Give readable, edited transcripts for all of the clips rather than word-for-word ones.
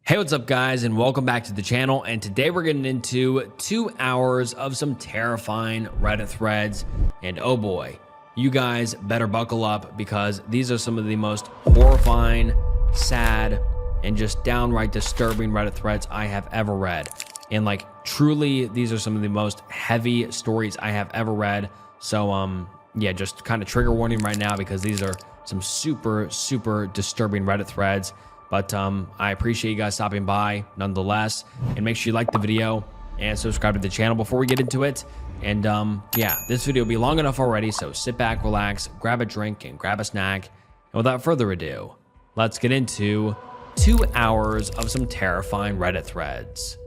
Hey, what's up guys, and welcome back to the channel. And today we're getting into 2 hours of some terrifying Reddit threads. And oh boy, you guys better buckle up because these are some of the most horrifying, sad, and just downright disturbing Reddit threads I have ever read. And like truly, these are some of the most heavy stories I have ever read. So yeah, just kind of trigger warning right now because these are some super disturbing Reddit threads. But I appreciate you guys stopping by nonetheless, and make sure you like the video and subscribe to the channel before we get into it. And yeah, this video will be long enough already, so sit back, relax, grab a drink and grab a snack. And without further ado, let's get into 2 hours of some terrifying Reddit threads.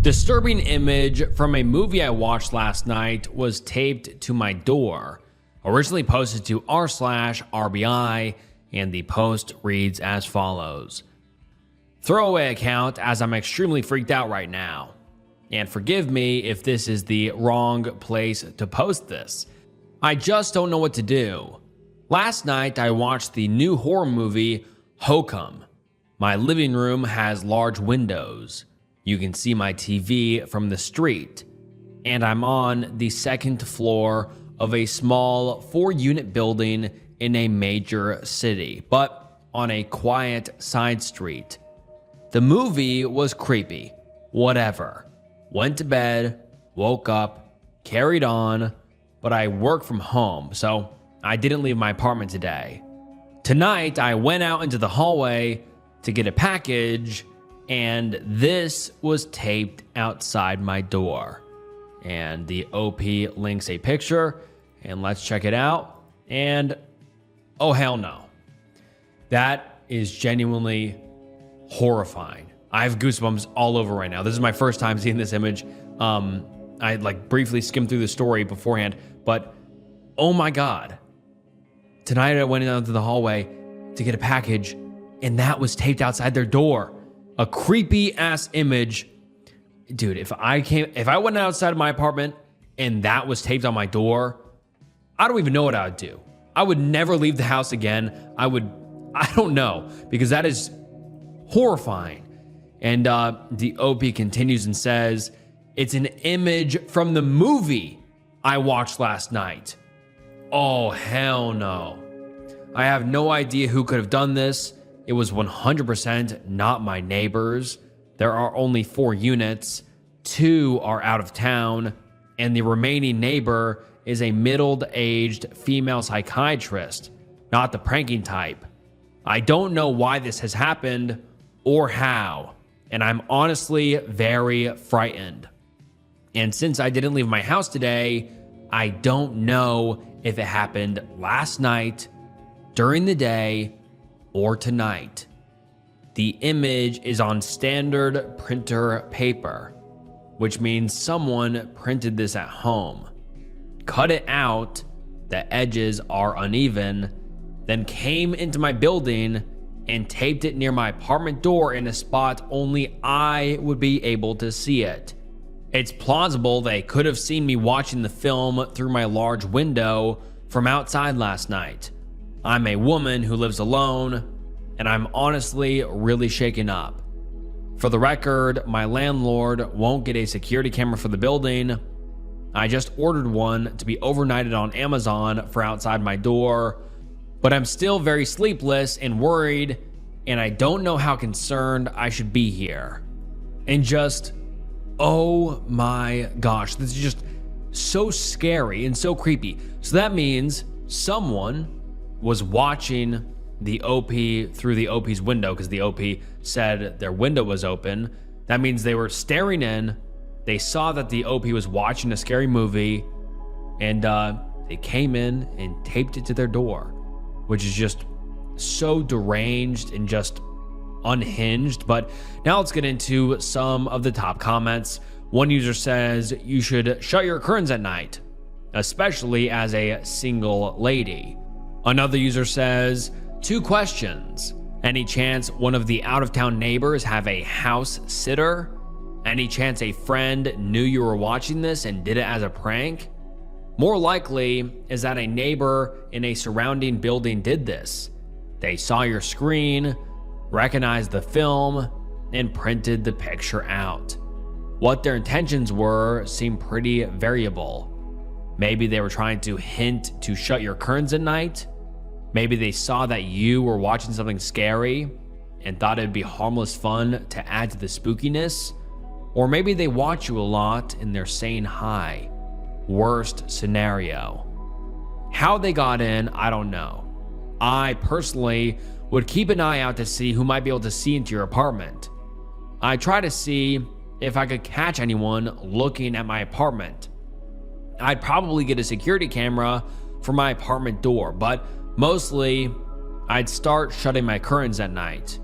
Disturbing image from a movie I watched last night was taped to my door. Originally posted to r/RBI, and the post reads as follows. Throwaway account as I'm extremely freaked out right now. And forgive me if this is the wrong place to post this. I just don't know what to do. Last night I watched the new horror movie Hokum. My living room has large windows. You can see my TV from the street. And I'm on the second floor of a small 4-unit building in a major city, but on a quiet side street. The movie was creepy. Whatever. Went to bed, woke up, carried on, but I work from home, so I didn't leave my apartment today. Tonight, I went out into the hallway to get a package, and this was taped outside my door. And the OP links a picture, and let's check it out. And oh, hell no. That is genuinely horrifying. I have goosebumps all over right now. This is my first time seeing this image. I like briefly skimmed through the story beforehand, but oh my God. Tonight I went out to the hallway to get a package and that was taped outside their door. A creepy ass image. Dude, if I went outside of my apartment and that was taped on my door, I don't even know what I would do. I would never leave the house again. I don't know, because that is horrifying. And the OP continues and says, it's an image from the movie I watched last night. Oh, hell no. I have no idea who could have done this. It was 100% not my neighbors. There are only 4 units. 2 are out of town, and the remaining neighbor is a middle-aged female psychiatrist, not the pranking type. I don't know why this has happened or how, and I'm honestly very frightened. And since I didn't leave my house today, I don't know if it happened last night, during the day, or tonight. The image is on standard printer paper, which means someone printed this at home. Cut it out, the edges are uneven, then came into my building and taped it near my apartment door in a spot only I would be able to see it. It's plausible they could have seen me watching the film through my large window from outside last night. I'm a woman who lives alone, and I'm honestly really shaken up. For the record, my landlord won't get a security camera for the building. I just ordered one to be overnighted on Amazon for outside my door, but I'm still very sleepless and worried, and I don't know how concerned I should be here. And just, oh my gosh, this is just so scary and so creepy. So that means someone was watching the OP through the OP's window, because the OP said their window was open. That means they were staring in. They saw that the OP was watching a scary movie, and they came in and taped it to their door, which is just so deranged and just unhinged. But now let's get into some of the top comments. One user says, you should shut your curtains at night, especially as a single lady. Another user says, 2 questions. Any chance one of the out-of-town neighbors have a house sitter? Any chance a friend knew you were watching this and did it as a prank? More likely is that a neighbor in a surrounding building did this. They saw your screen, recognized the film, and printed the picture out. What their intentions were seemed pretty variable. Maybe they were trying to hint to shut your curtains at night. Maybe they saw that you were watching something scary and thought it'd be harmless fun to add to the spookiness. Or maybe they watch you a lot and they're saying hi. Worst scenario. How they got in, I don't know. I personally would keep an eye out to see who might be able to see into your apartment. I try to see if I could catch anyone looking at my apartment. I'd probably get a security camera for my apartment door, but mostly I'd start shutting my curtains at night.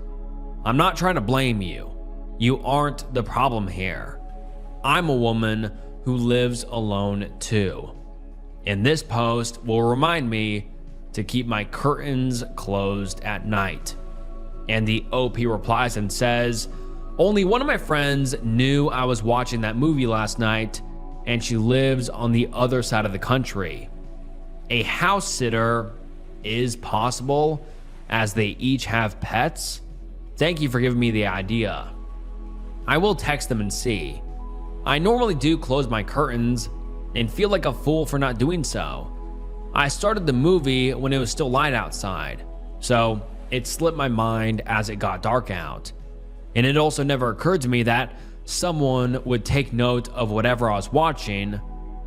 I'm not trying to blame you. You aren't the problem here. I'm a woman who lives alone too. And this post will remind me to keep my curtains closed at night. And the OP replies and says, only one of my friends knew I was watching that movie last night, and she lives on the other side of the country. A house sitter is possible, as they each have pets. Thank you for giving me the idea. I will text them and see. I normally do close my curtains and feel like a fool for not doing so. I started the movie when it was still light outside, so it slipped my mind as it got dark out. And it also never occurred to me that someone would take note of whatever I was watching,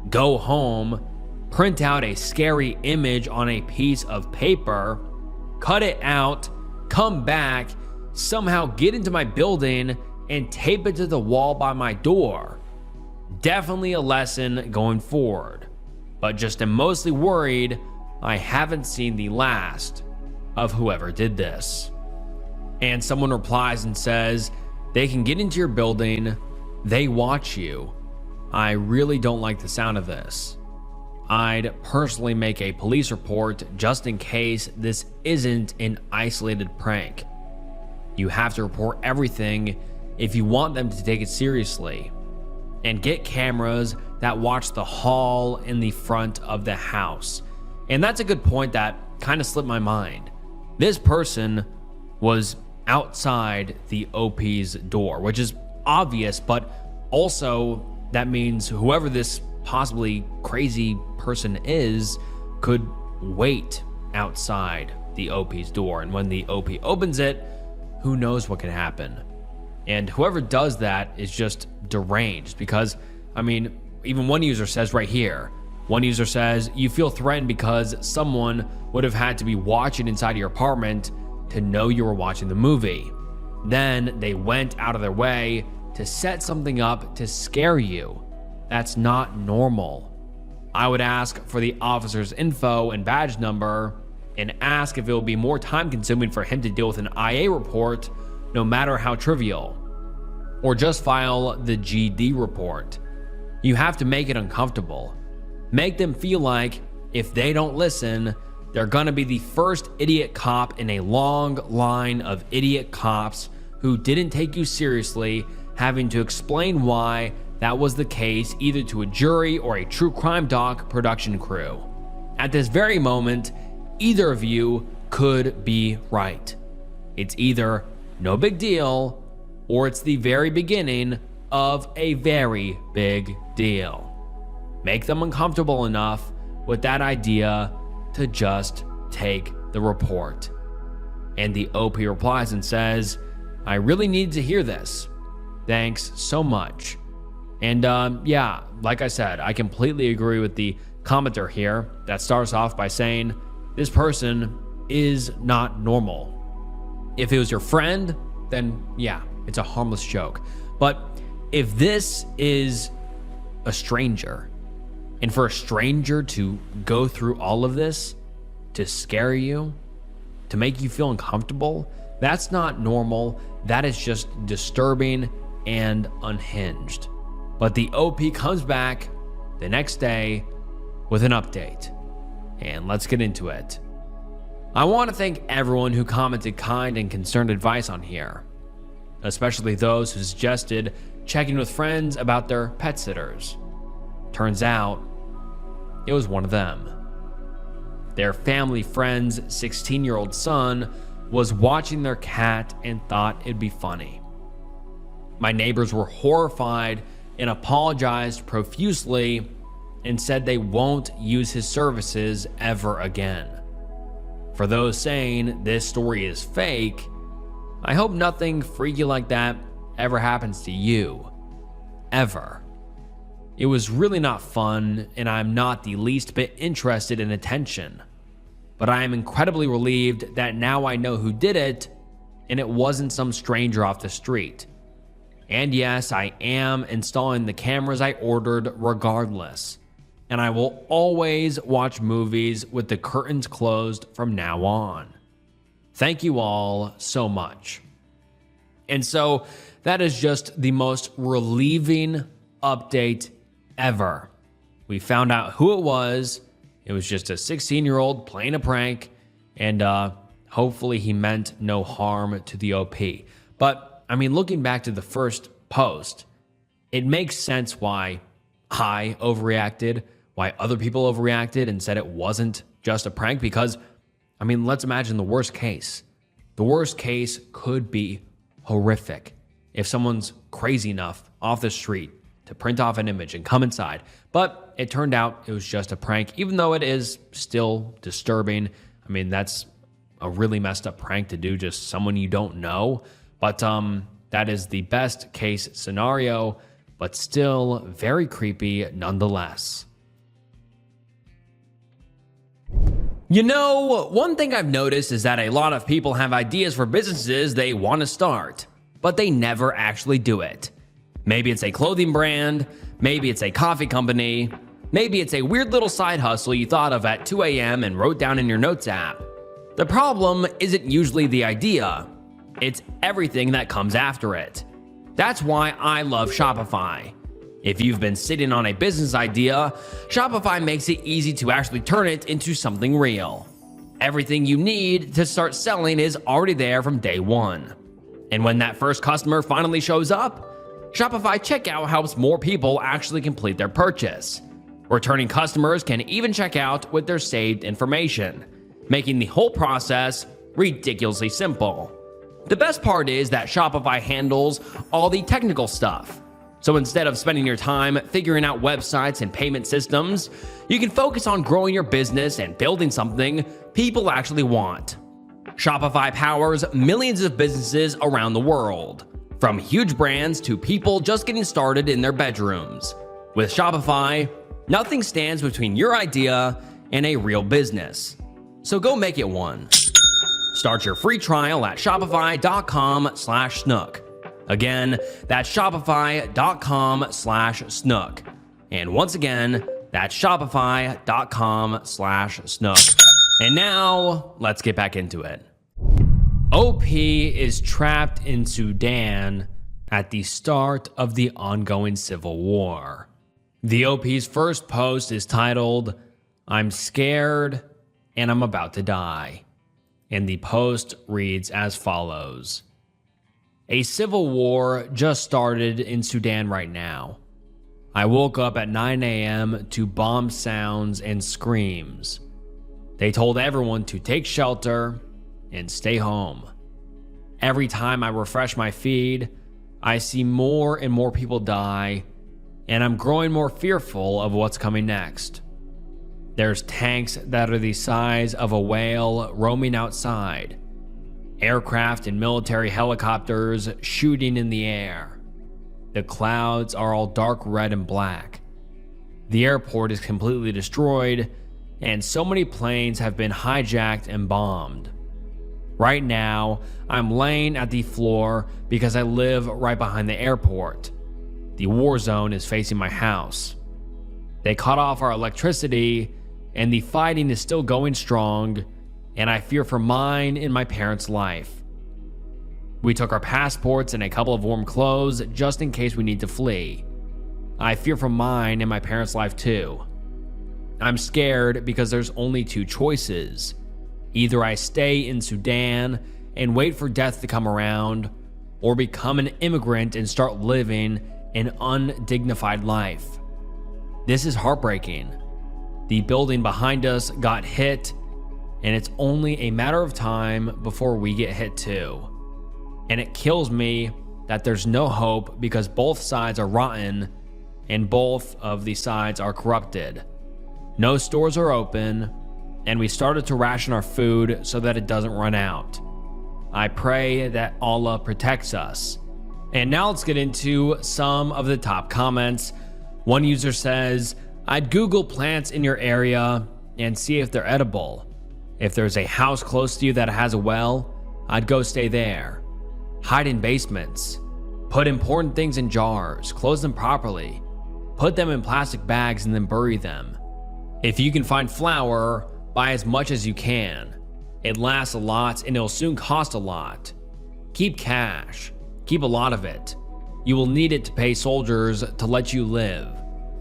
go home, print out a scary image on a piece of paper, cut it out, come back, somehow get into my building and tape it to the wall by my door. Definitely a lesson going forward, but just am mostly worried I haven't seen the last of whoever did this. And someone replies and says, they can get into your building, they watch you. I really don't like the sound of this. I'd personally make a police report just in case this isn't an isolated prank. You have to report everything if you want them to take it seriously. And get cameras that watch the hall in the front of the house. And that's a good point that kind of slipped my mind. This person was outside the OP's door, which is obvious, but also that means whoever this possibly crazy person is could wait outside the OP's door. And when the OP opens it, who knows what can happen. And whoever does that is just deranged because, I mean, even one user says right here, one user says, you feel threatened because someone would have had to be watching inside your apartment to know you were watching the movie. Then they went out of their way to set something up to scare you. That's not normal. I would ask for the officer's info and badge number and ask if it will be more time consuming for him to deal with an IA report, no matter how trivial, or just file the GD report. You have to make it uncomfortable. Make them feel like if they don't listen, they're gonna be the first idiot cop in a long line of idiot cops who didn't take you seriously, having to explain why that was the case either to a jury or a true crime doc production crew. At this very moment, either of you could be right. It's either no big deal, or it's the very beginning of a very big deal. Make them uncomfortable enough with that idea to just take the report. And the OP replies and says, I really need to hear this. Thanks so much. And yeah, like I said, I completely agree with the commenter here that starts off by saying, this person is not normal. If it was your friend, then yeah, it's a harmless joke. But if this is a stranger, and for a stranger to go through all of this, to scare you, to make you feel uncomfortable, that's not normal. That is just disturbing and unhinged. But the OP comes back the next day with an update. And let's get into it. I want to thank everyone who commented kind and concerned advice on here, especially those who suggested checking with friends about their pet sitters. Turns out, it was one of them. Their family friend's 16-year-old son was watching their cat and thought it'd be funny. My neighbors were horrified and apologized profusely and said they won't use his services ever again. For those saying this story is fake, I hope nothing freaky like that ever happens to you. Ever. It was really not fun, and I'm not the least bit interested in attention. But I am incredibly relieved that now I know who did it, and it wasn't some stranger off the street. And yes, I am installing the cameras I ordered regardless. And I will always watch movies with the curtains closed from now on. Thank you all so much. And so that is just the most relieving update ever. We found out who it was. It was just a 16-year-old playing a prank, and hopefully he meant no harm to the OP. But I mean, looking back to the first post, it makes sense why I overreacted, why other people overreacted and said it wasn't just a prank, because, I mean, let's imagine the worst case. The worst case could be horrific. If someone's crazy enough off the street to print off an image and come inside. But it turned out it was just a prank, even though it is still disturbing. I mean, that's a really messed up prank to do, just someone you don't know. But that is the best case scenario, but still very creepy nonetheless. You know, one thing I've noticed is that a lot of people have ideas for businesses they want to start, but they never actually do it. Maybe it's a clothing brand, maybe it's a coffee company, maybe it's a weird little side hustle you thought of at 2 a.m. and wrote down in your notes app. The problem isn't usually the idea, it's everything that comes after it. That's why I love Shopify. If you've been sitting on a business idea, Shopify makes it easy to actually turn it into something real. Everything you need to start selling is already there from day one. And when that first customer finally shows up, Shopify checkout helps more people actually complete their purchase. Returning customers can even check out with their saved information, making the whole process ridiculously simple. The best part is that Shopify handles all the technical stuff. So instead of spending your time figuring out websites and payment systems, you can focus on growing your business and building something people actually want. Shopify powers millions of businesses around the world, from huge brands to people just getting started in their bedrooms. With Shopify, nothing stands between your idea and a real business. So go make it one. Start your free trial at shopify.com/snook. Again, that's shopify.com/snook. And once again, that's shopify.com/snook. And now, let's get back into it. OP is trapped in Sudan at the start of the ongoing civil war. The OP's first post is titled, "I'm scared and I'm about to die." And the post reads as follows. A civil war just started in Sudan right now. I woke up at 9 a.m. to bomb sounds and screams. They told everyone to take shelter and stay home. Every time I refresh my feed, I see more and more people die, and I'm growing more fearful of what's coming next. There's tanks that are the size of a whale roaming outside. Aircraft and military helicopters shooting in the air. The clouds are all dark red and black. The airport is completely destroyed, and so many planes have been hijacked and bombed. Right now, I'm laying at the floor because I live right behind the airport. The war zone is facing my house. They cut off our electricity, and the fighting is still going strong, and I fear for mine and my parents' life. We took our passports and a couple of warm clothes just in case we need to flee. I fear for mine and my parents' life too. I'm scared because there's only two choices. Either I stay in Sudan and wait for death to come around, or become an immigrant and start living an undignified life. This is heartbreaking. The building behind us got hit, and it's only a matter of time before we get hit too. And it kills me that there's no hope because both sides are rotten and both of the sides are corrupted. No stores are open, and we started to ration our food so that it doesn't run out. I pray that Allah protects us. And now let's get into some of the top comments. One user says, I'd Google plants in your area and see if they're edible. If there's a house close to you that has a well, I'd go stay there. Hide in basements. Put important things in jars, close them properly. Put them in plastic bags and then bury them. If you can find flour, buy as much as you can. It lasts a lot and it'll soon cost a lot. Keep cash. Keep a lot of it. You will need it to pay soldiers to let you live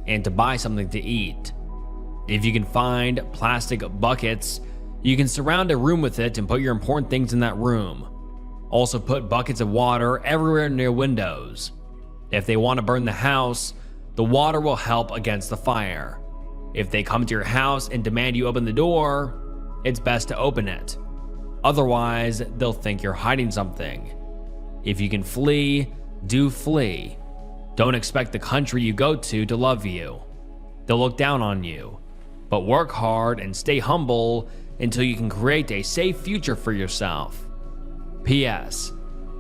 and to buy something to eat. If you can find plastic buckets, you can surround a room with it and put your important things in that room. Also put buckets of water everywhere near windows. If they want to burn the house, the water will help against the fire. If they come to your house and demand you open the door, it's best to open it. Otherwise, they'll think you're hiding something. If you can flee, do flee. Don't expect the country you go to love you. They'll look down on you. But work hard and stay humble until you can create a safe future for yourself. P.S.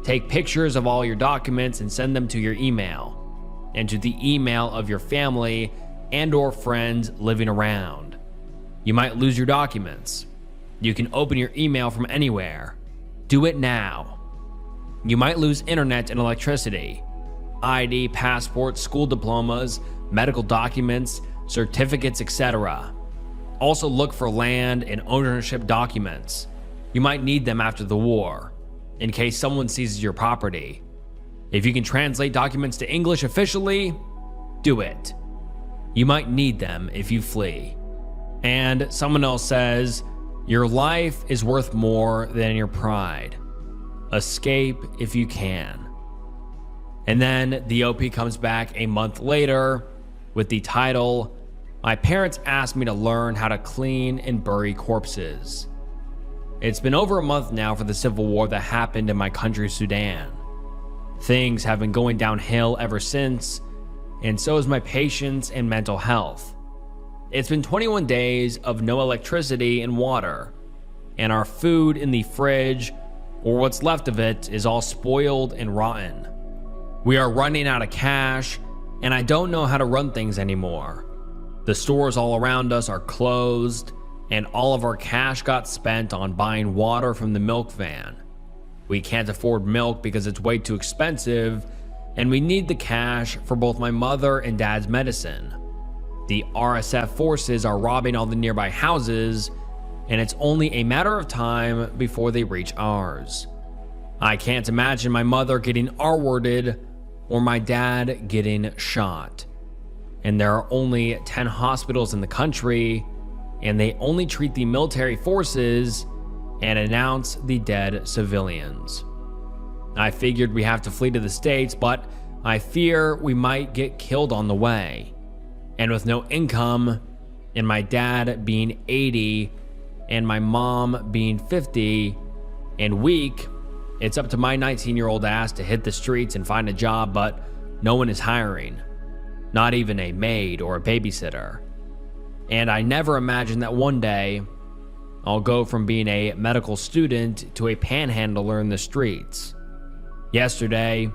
Take pictures of all your documents and send them to your email and to the email of your family and/or friends living around. You might lose your documents. You can open your email from anywhere. Do it now. You might lose internet and electricity, ID, passports, school diplomas, medical documents, certificates, etc. Also look for land and ownership documents. You might need them after the war, in case someone seizes your property. If you can translate documents to English officially, do it. You might need them if you flee. And someone else says, your life is worth more than your pride. Escape if you can. And then the OP comes back a month later with the title, My parents asked me to learn how to clean and bury corpses. It's been over a month now for the civil war that happened in my country, Sudan. Things have been going downhill ever since, and so is my patience and mental health. It's been 21 days of no electricity and water, and our food in the fridge, or what's left of it, is all spoiled and rotten. We are running out of cash, and I don't know how to run things anymore. The stores all around us are closed, and all of our cash got spent on buying water from the milk van. We can't afford milk because it's way too expensive, and we need the cash for both my mother and dad's medicine. The RSF forces are robbing all the nearby houses, and it's only a matter of time before they reach ours. I can't imagine my mother getting R-worded or my dad getting shot. And there are only 10 hospitals in the country, and they only treat the military forces and announce the dead civilians. I figured we have to flee to the States, but I fear we might get killed on the way. And with no income, and my dad being 80, and my mom being 50 and weak, it's up to my 19-year-old ass to hit the streets and find a job, but no one is hiring. Not even a maid or a babysitter. And I never imagined that one day I'll go from being a medical student to a panhandler in the streets. Yesterday,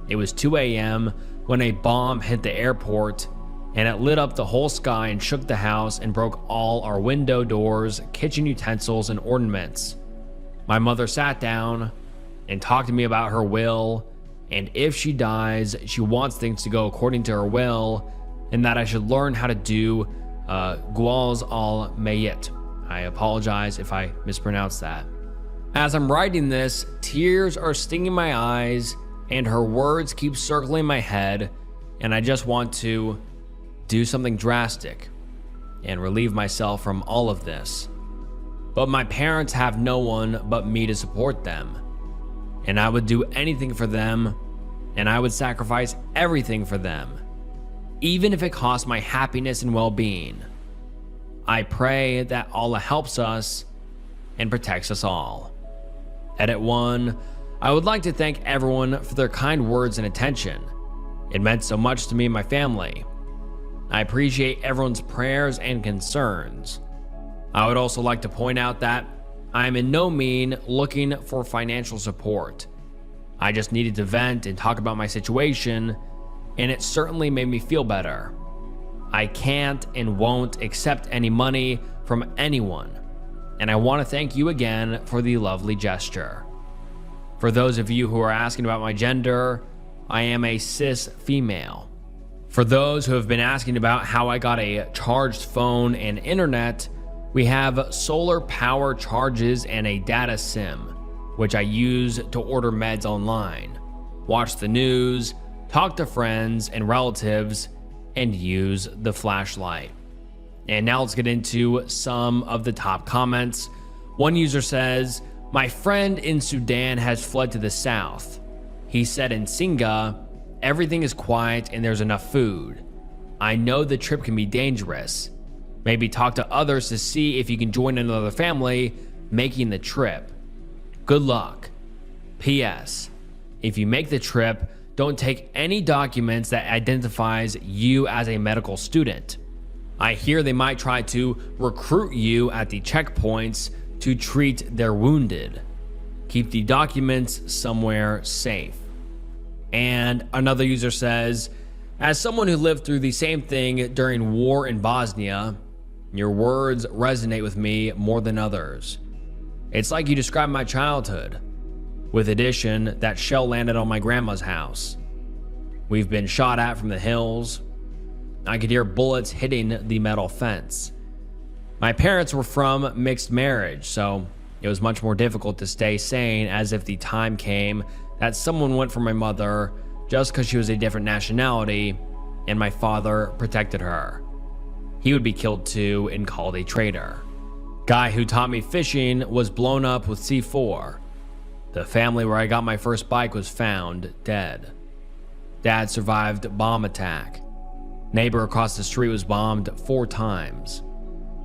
it was 2 a.m. when a bomb hit the airport, and it lit up the whole sky and shook the house and broke all our window doors, kitchen utensils, and ornaments. My mother sat down and talked to me about her will, and if she dies, she wants things to go according to her will, and that I should learn how to do Guaz al-Mayit. I apologize if I mispronounced that. As I'm writing this, tears are stinging my eyes, and her words keep circling my head, and I just want to do something drastic and relieve myself from all of this. But my parents have no one but me to support them, and I would do anything for them, and I would sacrifice everything for them, even if it cost my happiness and well-being. I pray that Allah helps us and protects us all. Edit 1. I would like to thank everyone for their kind words and attention. It meant so much to me and my family. I appreciate everyone's prayers and concerns. I would also like to point out that I am in no means looking for financial support. I just needed to vent and talk about my situation, and it certainly made me feel better. I can't and won't accept any money from anyone, and I want to thank you again for the lovely gesture. For those of you who are asking about my gender, I am a cis female. For those who have been asking about how I got a charged phone and internet, we have solar power charges and a data SIM, which I use to order meds online, watch the news, talk to friends and relatives, and use the flashlight. And now let's get into some of the top comments. One user says, "My friend in Sudan has fled to the south. He said in Singa, everything is quiet and there's enough food. I know the trip can be dangerous. Maybe talk to others to see if you can join another family making the trip. Good luck. P.S. If you make the trip, don't take any documents that identifies you as a medical student. I hear they might try to recruit you at the checkpoints to treat their wounded. Keep the documents somewhere safe." And another user says, "As someone who lived through the same thing during war in Bosnia, your words resonate with me more than others. It's like you described my childhood. With addition, that shell landed on my grandma's house. We've been shot at from the hills. I could hear bullets hitting the metal fence. My parents were from mixed marriage, so it was much more difficult to stay sane, as if the time came that someone went for my mother just because she was a different nationality and my father protected her. He would be killed too and called a traitor. Guy who taught me fishing was blown up with C4. The family where I got my first bike was found dead. Dad survived bomb attack. Neighbor across the street was bombed 4 times.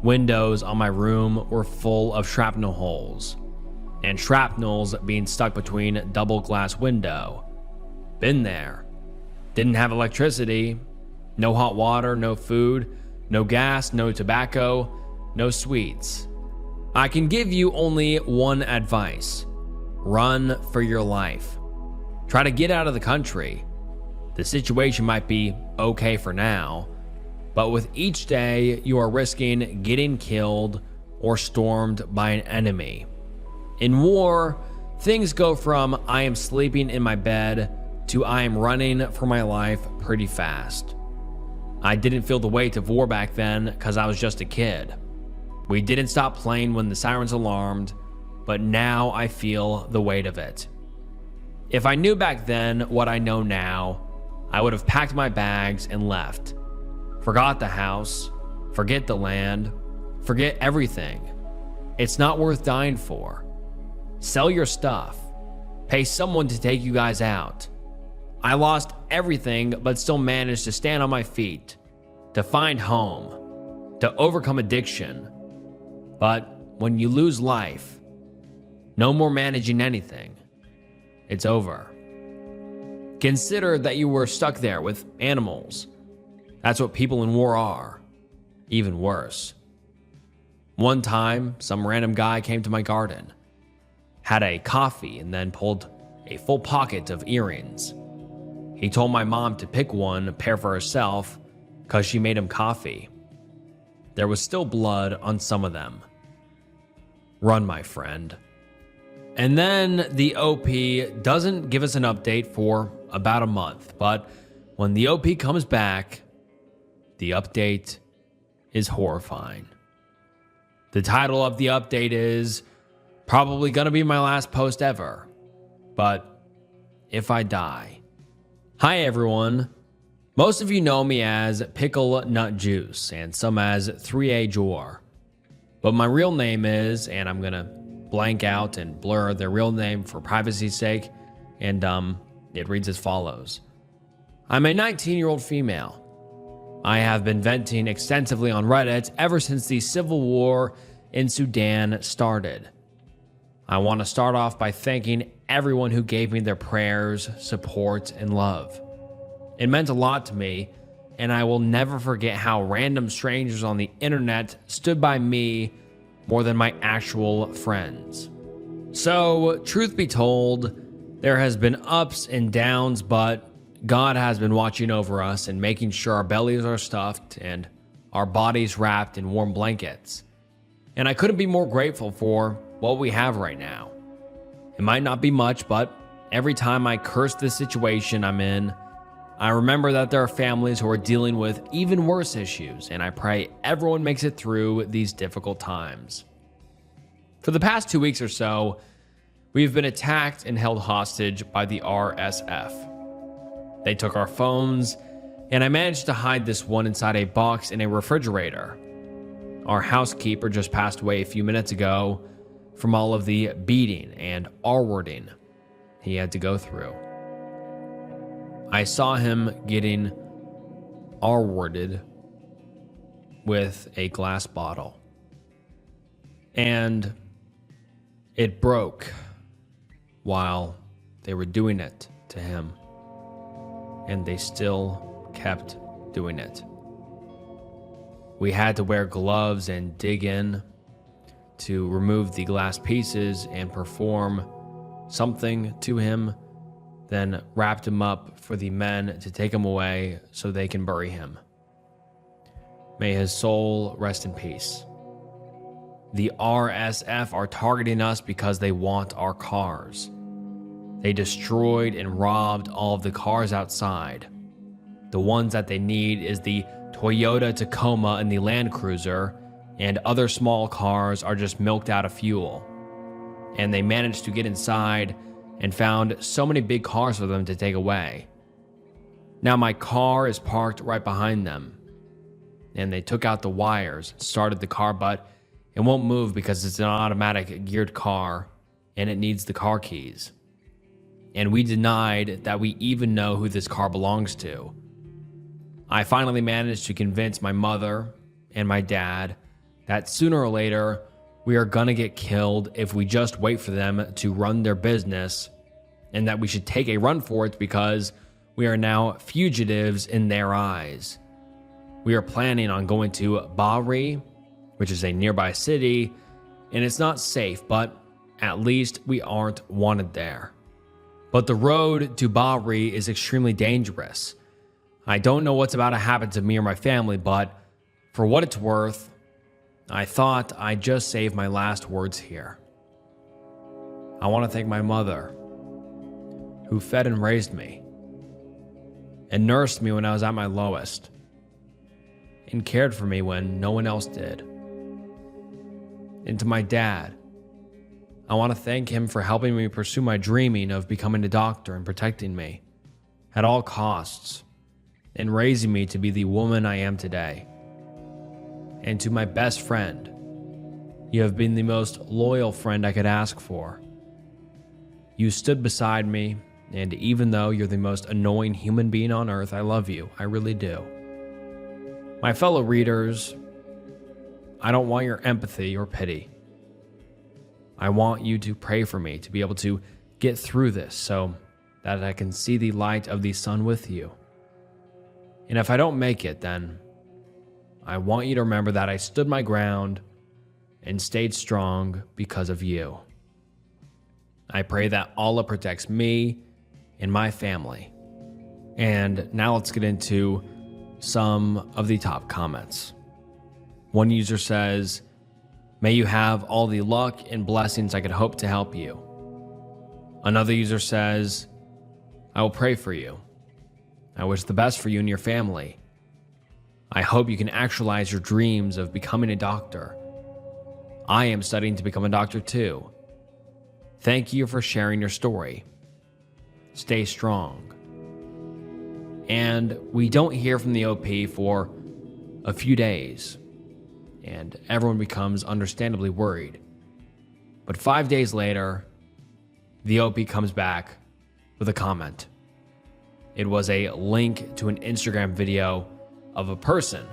Windows on my room were full of shrapnel holes, and shrapnels being stuck between double glass window. Been there. Didn't have electricity, no hot water, no food, no gas, no tobacco, no sweets. I can give you only one advice. Run for your life. Try to get out of the country. The situation might be okay for now, but with each day you are risking getting killed or stormed by an enemy. In war, things go from I am sleeping in my bed to I am running for my life pretty fast. I didn't feel the weight of war back then because I was just a kid. We didn't stop playing when the sirens alarmed, but now I feel the weight of it. If I knew back then what I know now, I would have packed my bags and left. Forgot the house, forget the land, forget everything. It's not worth dying for. Sell your stuff. Pay someone to take you guys out. I lost everything but still managed to stand on my feet, to find home, to overcome addiction. But when you lose life, no more managing anything. It's over. Consider that you were stuck there with animals. That's what people in war are. Even worse. One time, some random guy came to my garden, had a coffee, and then pulled a full pocket of earrings. He told my mom to pick one pair for herself because she made him coffee. There was still blood on some of them. Run, my friend. And then the OP doesn't give us an update for about a month, but when the OP comes back, the update is horrifying. The title of the update is probably gonna be my last post ever, but if I die. Hi everyone. Most of you know me as Pickle Nut Juice and some as 3A Jor, but my real name is, and I'm gonna blank out and blur their real name for privacy's sake, and it reads as follows. I'm a 19-year-old female. I have been venting extensively on Reddit ever since the civil war in Sudan started. I want to start off by thanking everyone who gave me their prayers, support, and love. It meant a lot to me, and I will never forget how random strangers on the internet stood by me more than my actual friends. So, truth be told, there has been ups and downs, but God has been watching over us and making sure our bellies are stuffed and our bodies wrapped in warm blankets. And I couldn't be more grateful for what we have right now. It might not be much, but every time I curse the situation I'm in, I remember that there are families who are dealing with even worse issues, and I pray everyone makes it through these difficult times. For the past 2 weeks or so, we've been attacked and held hostage by the RSF. They took our phones, and I managed to hide this one inside a box in a refrigerator. Our housekeeper just passed away a few minutes ago from all of the beating and R-wording he had to go through. I saw him getting R-worded with a glass bottle. And it broke while they were doing it to him. And they still kept doing it. We had to wear gloves and dig in to remove the glass pieces and perform something to him, then wrapped him up for the men to take him away so they can bury him. May his soul rest in peace. The RSF are targeting us because they want our cars. They destroyed and robbed all of the cars outside. The ones that they need is the Toyota Tacoma and the Land Cruiser, and other small cars are just milked out of fuel. And they managed to get inside and found so many big cars for them to take away. Now my car is parked right behind them, and they took out the wires, started the car, but it won't move because it's an automatic geared car and it needs the car keys. And we denied that we even know who this car belongs to. I finally managed to convince my mother and my dad that sooner or later we are gonna get killed if we just wait for them to run their business, and that we should take a run for it because we are now fugitives in their eyes. We are planning on going to Bari, which is a nearby city, and it's not safe, but at least we aren't wanted there. But the road to Bari is extremely dangerous. I don't know what's about to happen to me or my family, but for what it's worth, I thought I'd just save my last words here. I want to thank my mother, who fed and raised me, and nursed me when I was at my lowest, and cared for me when no one else did. And to my dad, I want to thank him for helping me pursue my dreaming of becoming a doctor and protecting me at all costs, and raising me to be the woman I am today. And to my best friend, you have been the most loyal friend I could ask for. You stood beside me, and even though you're the most annoying human being on earth, I love you. I really do. My fellow readers, I don't want your empathy or pity. I want you to pray for me to be able to get through this so that I can see the light of the sun with you. And if I don't make it, then I want you to remember that I stood my ground and stayed strong because of you. I pray that Allah protects me and my family. And now let's get into some of the top comments. One user says, "May you have all the luck and blessings I could hope to help you." Another user says, "I will pray for you. I wish the best for you and your family. I hope you can actualize your dreams of becoming a doctor. I am studying to become a doctor too. Thank you for sharing your story. Stay strong." And we don't hear from the OP for a few days, and everyone becomes understandably worried. But 5 days later, the OP comes back with a comment. It was a link to an Instagram video of a person,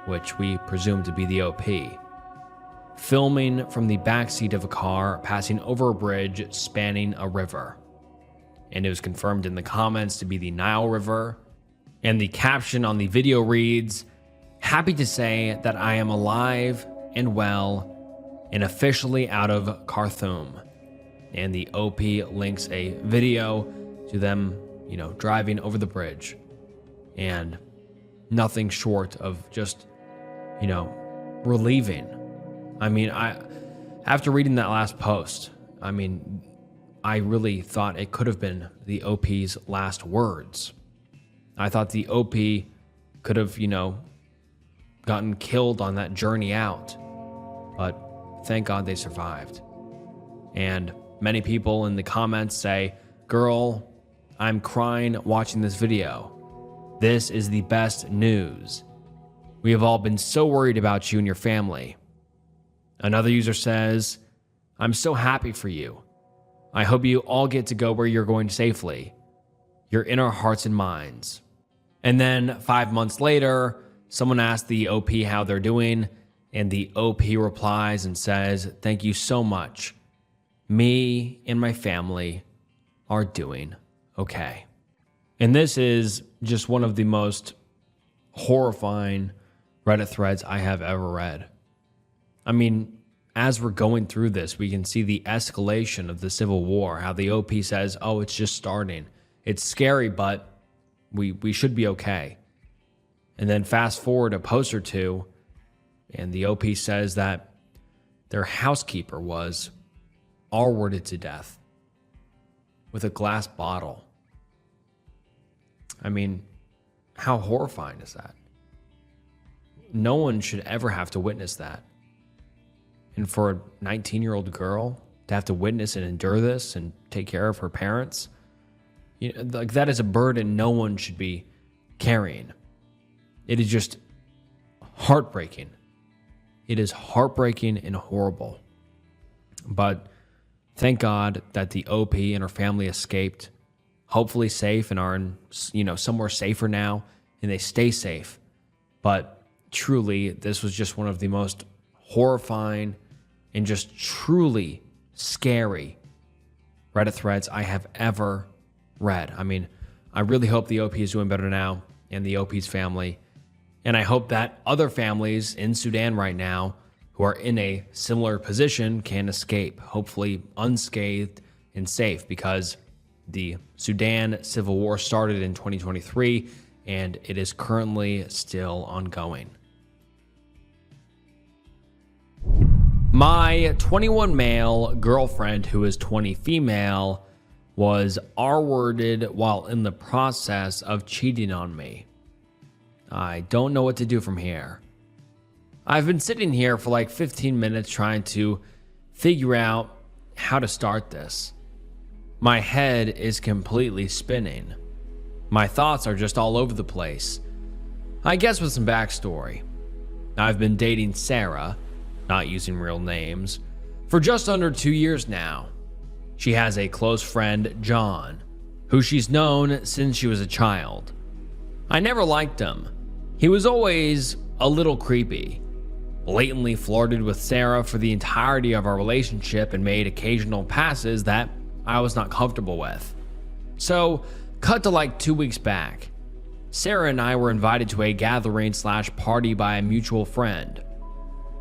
which we presume to be the OP. filming from the backseat of a car passing over a bridge spanning a river. And it was confirmed in the comments to be the Nile River. And the caption on the video reads, "Happy to say that I am alive and well and officially out of Khartoum." And the OP links a video to them, driving over the bridge. And nothing short of just, relieving. After reading that last post, I really thought it could have been the OP's last words. I thought the OP could have, gotten killed on that journey out. But thank God they survived. And many people in the comments say, "Girl, I'm crying watching this video. This is the best news. We have all been so worried about you and your family." Another user says, "I'm so happy for you. I hope you all get to go where you're going safely. You're in our hearts and minds." And then 5 months later, someone asked the OP how they're doing, and the OP replies and says, "Thank you so much. Me and my family are doing okay." And this is just one of the most horrifying Reddit threads I have ever read. As we're going through this, we can see the escalation of the civil war, how the OP says, "Oh, it's just starting. It's scary, but we should be okay." And then fast forward a post or two, and the OP says that their housekeeper was R-worded to death with a glass bottle. How horrifying is that? No one should ever have to witness that. And for a 19-year-old girl to have to witness and endure this and take care of her parents, that is a burden no one should be carrying. It is just heartbreaking. It is heartbreaking and horrible. But thank God that the OP and her family escaped, hopefully safe, and are in, somewhere safer now, and they stay safe. But truly, this was just one of the most horrifying and just truly scary Reddit threads I have ever read. I really hope the OP is doing better now, and the OP's family. And I hope that other families in Sudan right now who are in a similar position can escape, hopefully unscathed and safe, because the Sudan civil war started in 2023 and it is currently still ongoing. My 21 male girlfriend, who is 20 female, was R-worded while in the process of cheating on me. I don't know what to do from here. I've been sitting here for like 15 minutes trying to figure out how to start this. My head is completely spinning. My thoughts are just all over the place. I guess with some backstory. I've been dating Sarah, not using real names, for just under 2 years now. She has a close friend, John, who she's known since she was a child. I never liked him. He was always a little creepy, blatantly flirted with Sarah for the entirety of our relationship and made occasional passes that I was not comfortable with. So, cut to like 2 weeks back. Sarah and I were invited to a gathering/party by a mutual friend.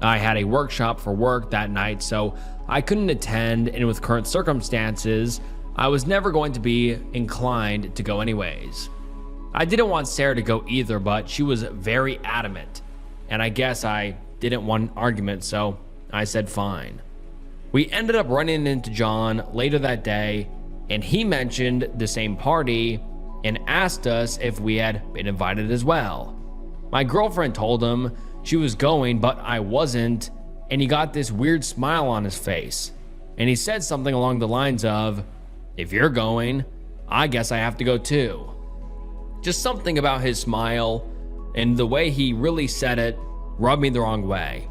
I had a workshop for work that night, so I couldn't attend, and with current circumstances, I was never going to be inclined to go anyways. I didn't want Sarah to go either, but she was very adamant, and I guess I didn't want an argument, so I said fine. We ended up running into John later that day, and he mentioned the same party and asked us if we had been invited as well. My girlfriend told him she was going, but I wasn't, and he got this weird smile on his face. And he said something along the lines of, "If you're going, I guess I have to go too." Just something about his smile and the way he really said it rubbed me the wrong way.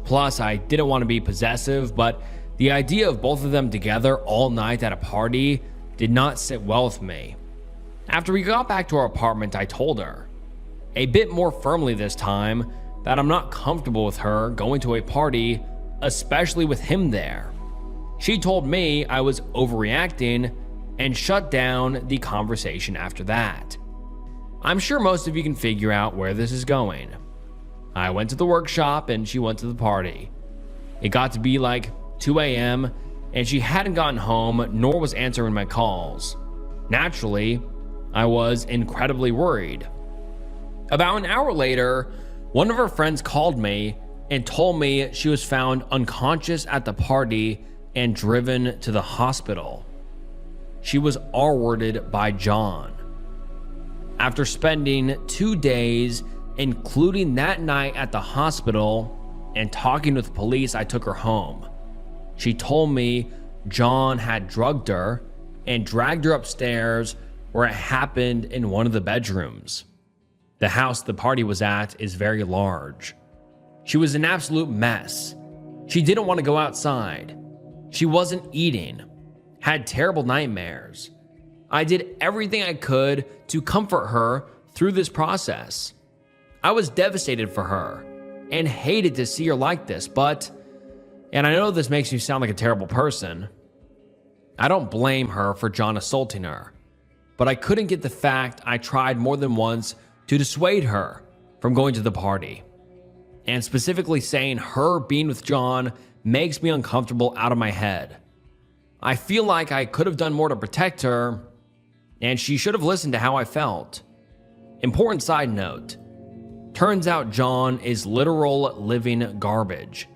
Plus, I didn't want to be possessive, but the idea of both of them together all night at a party did not sit well with me. After we got back to our apartment, I told her, a bit more firmly this time, that I'm not comfortable with her going to a party especially with him there. She told me I was overreacting and shut down the conversation after that. I'm sure most of you can figure out where this is going. I went to the workshop and she went to the party. It got to be like 2 a.m. and she hadn't gotten home nor was answering my calls. Naturally, I was incredibly worried. About an hour later, one of her friends called me and told me she was found unconscious at the party and driven to the hospital. She was R-worded by John. After spending 2 days, including that night at the hospital, and talking with police, I took her home. She told me John had drugged her and dragged her upstairs where it happened in one of the bedrooms. The house the party was at is very large. She was an absolute mess. She didn't want to go outside. She wasn't eating, had terrible nightmares. I did everything I could to comfort her through this process. I was devastated for her and hated to see her like this, but, and I know this makes me sound like a terrible person, I don't blame her for John assaulting her, but I couldn't get the fact I tried more than once to dissuade her from going to the party. And specifically saying her being with John makes me uncomfortable out of my head. I feel like I could have done more to protect her, and she should have listened to how I felt. Important side note, turns out John is literal living garbage.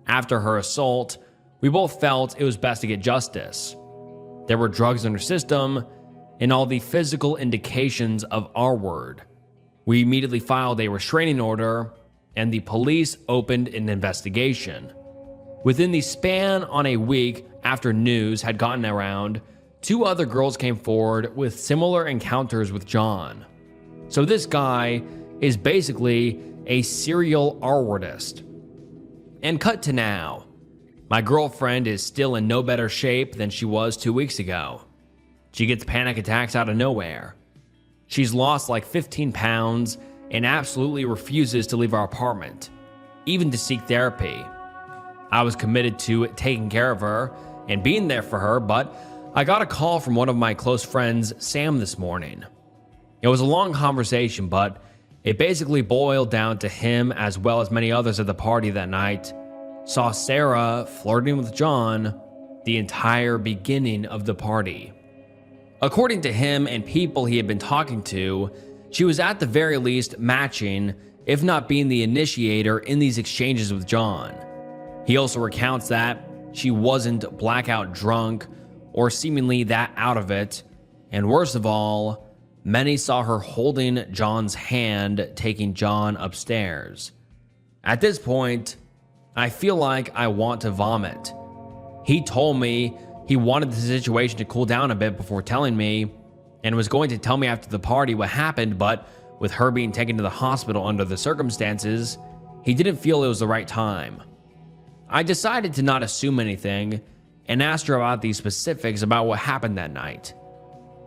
After her assault, we both felt it was best to get justice. There were drugs in her system and all the physical indications of R-word. We immediately filed a restraining order and the police opened an investigation. Within the span on a week after news had gotten around, 2 other girls came forward with similar encounters with John. So this guy is basically a serial R-wordist. And cut to now. My girlfriend is still in no better shape than she was 2 weeks ago. She gets panic attacks out of nowhere. She's lost like 15 pounds and absolutely refuses to leave our apartment, even to seek therapy. I was committed to taking care of her and being there for her, but I got a call from one of my close friends, Sam, this morning. It was a long conversation, but it basically boiled down to him, as well as many others at the party that night, saw Sarah flirting with John the entire beginning of the party. According to him and people he had been talking to, she was at the very least matching, if not being the initiator in these exchanges with John. He also recounts that she wasn't blackout drunk or seemingly that out of it, and worst of all, many saw her holding John's hand taking John upstairs. At this point, I feel like I want to vomit. He told me he wanted the situation to cool down a bit before telling me, and was going to tell me after the party what happened, but with her being taken to the hospital under the circumstances, he didn't feel it was the right time. I decided to not assume anything and asked her about the specifics about what happened that night.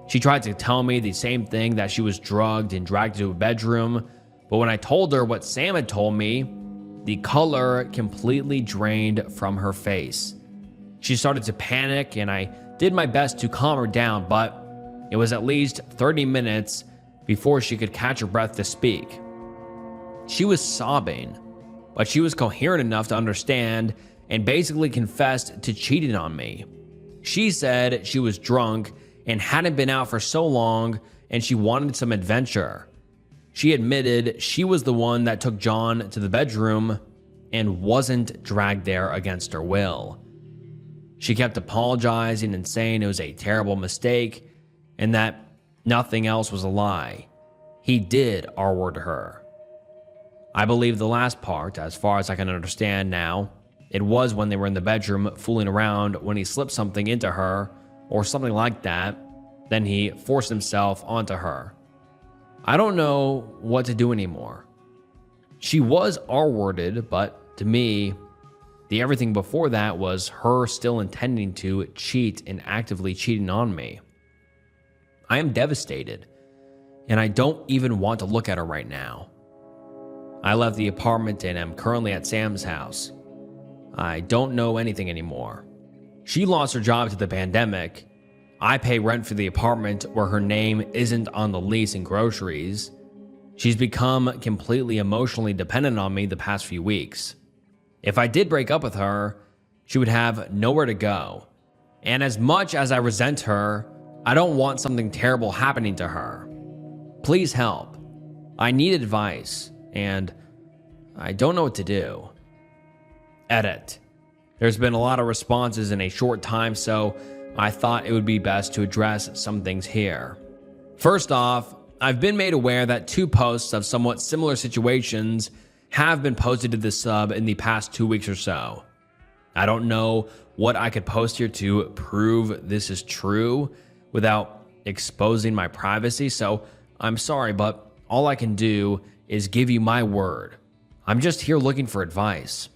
She tried to tell me the same thing, that she was drugged and dragged to a bedroom, but when I told her what Sam had told me, the color completely drained from her face. She started to panic, and I did my best to calm her down, but it was at least 30 minutes before she could catch her breath to speak. She was sobbing, but she was coherent enough to understand and basically confessed to cheating on me. She said she was drunk and hadn't been out for so long and she wanted some adventure. She admitted she was the one that took John to the bedroom and wasn't dragged there against her will. She kept apologizing and saying it was a terrible mistake and that nothing else was a lie. He did R-word her. I believe the last part, as far as I can understand now. It was when they were in the bedroom fooling around when he slipped something into her or something like that. Then he forced himself onto her. I don't know what to do anymore. She was R-worded, but to me, the everything before that was her still intending to cheat and actively cheating on me. I am devastated, and I don't even want to look at her right now. I left the apartment and am currently at Sam's house. I don't know anything anymore. She lost her job to the pandemic. I pay rent for the apartment where her name isn't on the lease and groceries. She's become completely emotionally dependent on me the past few weeks. If I did break up with her, she would have nowhere to go. And as much as I resent her, I don't want something terrible happening to her. Please help. I need advice, and I don't know what to do. Edit. There's been a lot of responses in a short time, so I thought it would be best to address some things here. First off, I've been made aware that 2 posts of somewhat similar situations have been posted to the sub in the past 2 weeks or so. I don't know what I could post here to prove this is true without exposing my privacy, so I'm sorry, but all I can do is give you my word. I'm just here looking for advice.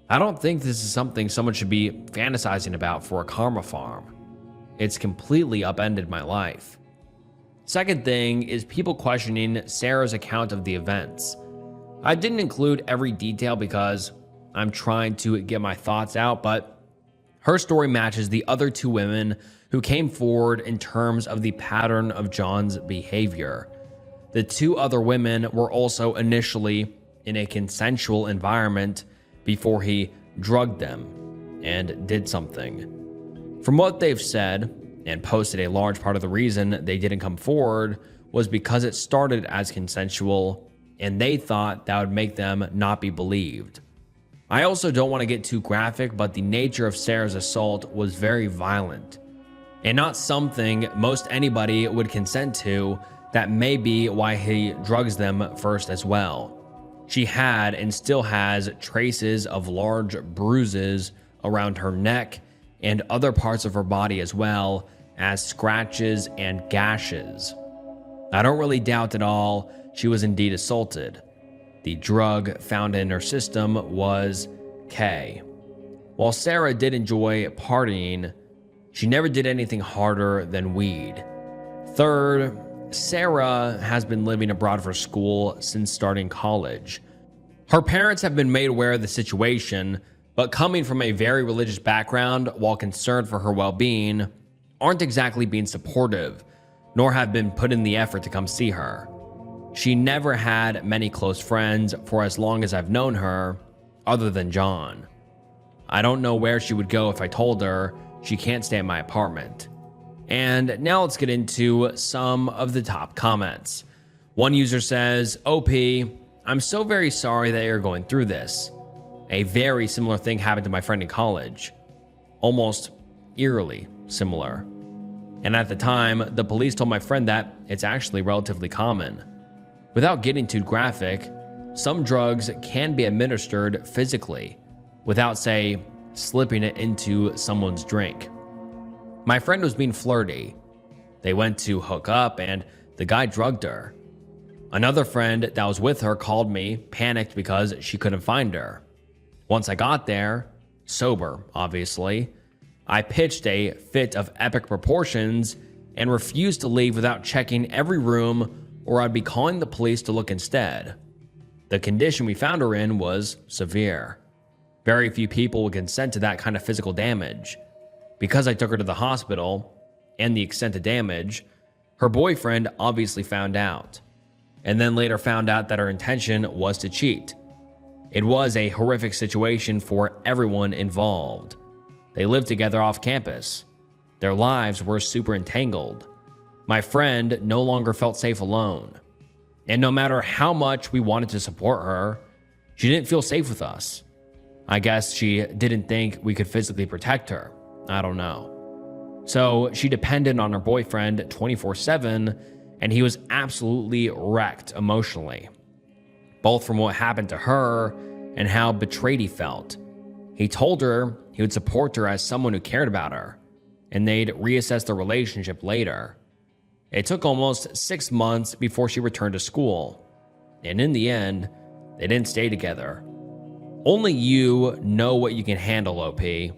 I don't think this is something someone should be fantasizing about for a karma farm. It's completely upended my life. Second thing is people questioning Sarah's account of the events. I didn't include every detail because I'm trying to get my thoughts out, but her story matches the other 2 women who came forward in terms of the pattern of John's behavior. The 2 other women were also initially in a consensual environment before he drugged them and did something. From what they've said, and posted, a large part of the reason they didn't come forward was because it started as consensual and they thought that would make them not be believed. I also don't want to get too graphic, but the nature of Sarah's assault was very violent and not something most anybody would consent to. That may be why he drugs them first as well. She had and still has traces of large bruises around her neck and other parts of her body, as well as scratches and gashes. I don't really doubt at all she was indeed assaulted. The drug found in her system was K. While Sarah did enjoy partying, she never did anything harder than weed. Third, Sarah has been living abroad for school since starting college. Her parents have been made aware of the situation, but coming from a very religious background, while concerned for her well-being, aren't exactly being supportive, nor have been put in the effort to come see her. She never had many close friends for as long as I've known her, other than John. I don't know where she would go if I told her she can't stay at my apartment. And now let's get into some of the top comments. One user says, OP, I'm so very sorry that you're going through this. A very similar thing happened to my friend in college. Almost eerily similar. And at the time, the police told my friend that it's actually relatively common. Without getting too graphic, some drugs can be administered physically without, say, slipping it into someone's drink. My friend was being flirty. They went to hook up and the guy drugged her. Another friend that was with her called me, panicked because she couldn't find her. Once I got there, sober, obviously, I pitched a fit of epic proportions and refused to leave without checking every room, or I'd be calling the police to look instead. The condition we found her in was severe. Very few people would consent to that kind of physical damage. Because I took her to the hospital, and the extent of damage, her boyfriend obviously found out, and then later found out that her intention was to cheat. It was a horrific situation for everyone involved. They lived together off campus. Their lives were super entangled. My friend no longer felt safe alone. And no matter how much we wanted to support her, she didn't feel safe with us. I guess she didn't think we could physically protect her. I don't know. So she depended on her boyfriend 24/7, and he was absolutely wrecked emotionally, both from what happened to her and how betrayed he felt. He told her he would support her as someone who cared about her, and they'd reassess their relationship later. It took almost 6 months before she returned to school, and in the end, they didn't stay together. Only you know what you can handle, OP.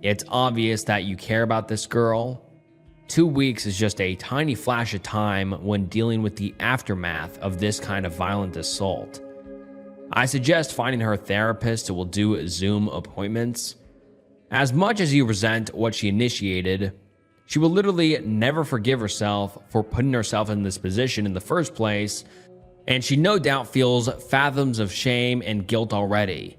It's obvious that you care about this girl. 2 weeks is just a tiny flash of time when dealing with the aftermath of this kind of violent assault. I suggest finding her a therapist who will do Zoom appointments. As much as you resent what she initiated, she will literally never forgive herself for putting herself in this position in the first place, and she no doubt feels fathoms of shame and guilt already.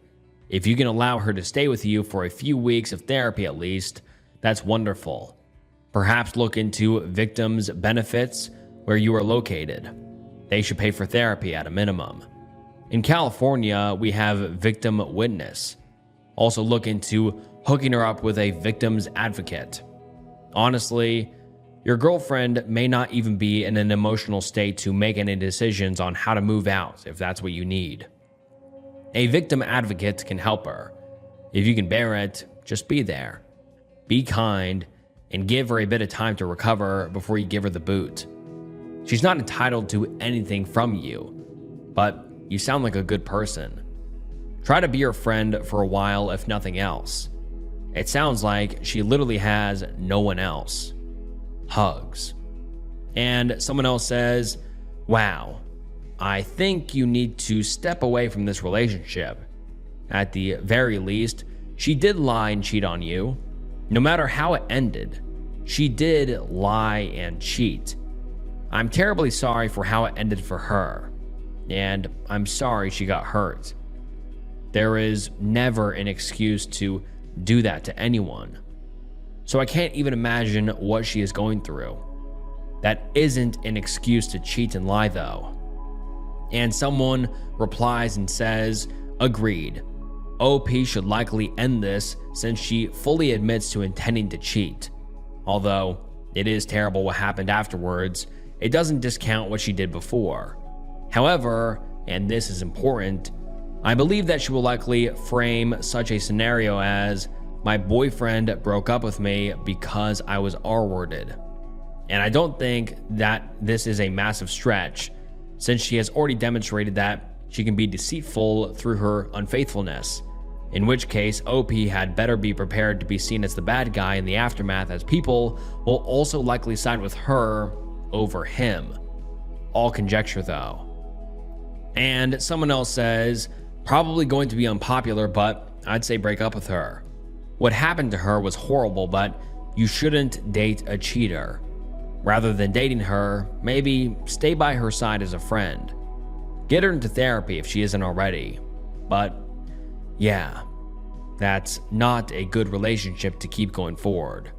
If you can allow her to stay with you for a few weeks of therapy at least, that's wonderful. Perhaps look into victims' benefits where you are located. They should pay for therapy at a minimum. In California, we have victim witness. Also look into hooking her up with a victim's advocate. Honestly, your girlfriend may not even be in an emotional state to make any decisions on how to move out if that's what you need. A victim advocate can help her. If you can bear it, just be there. Be kind and give her a bit of time to recover before you give her the boot. She's not entitled to anything from you, but you sound like a good person. Try to be her friend for a while if nothing else. It sounds like she literally has no one else. Hugs. And someone else says, wow, I think you need to step away from this relationship. At the very least, she did lie and cheat on you. No matter how it ended, she did lie and cheat. I'm terribly sorry for how it ended for her, and I'm sorry she got hurt. There is never an excuse to do that to anyone. So I can't even imagine what she is going through. That isn't an excuse to cheat and lie though. And someone replies and says, agreed. OP should likely end this since she fully admits to intending to cheat. Although it is terrible what happened afterwards, it doesn't discount what she did before. However, and this is important, I believe that she will likely frame such a scenario as, my boyfriend broke up with me because I was R-worded. And I don't think that this is a massive stretch, since she has already demonstrated that she can be deceitful through her unfaithfulness. In which case, OP had better be prepared to be seen as the bad guy in the aftermath, as people will also likely side with her over him. All conjecture though. And someone else says, probably going to be unpopular, but I'd say break up with her. What happened to her was horrible, but you shouldn't date a cheater. Rather than dating her, maybe stay by her side as a friend. Get her into therapy if she isn't already. But yeah, that's not a good relationship to keep going forward.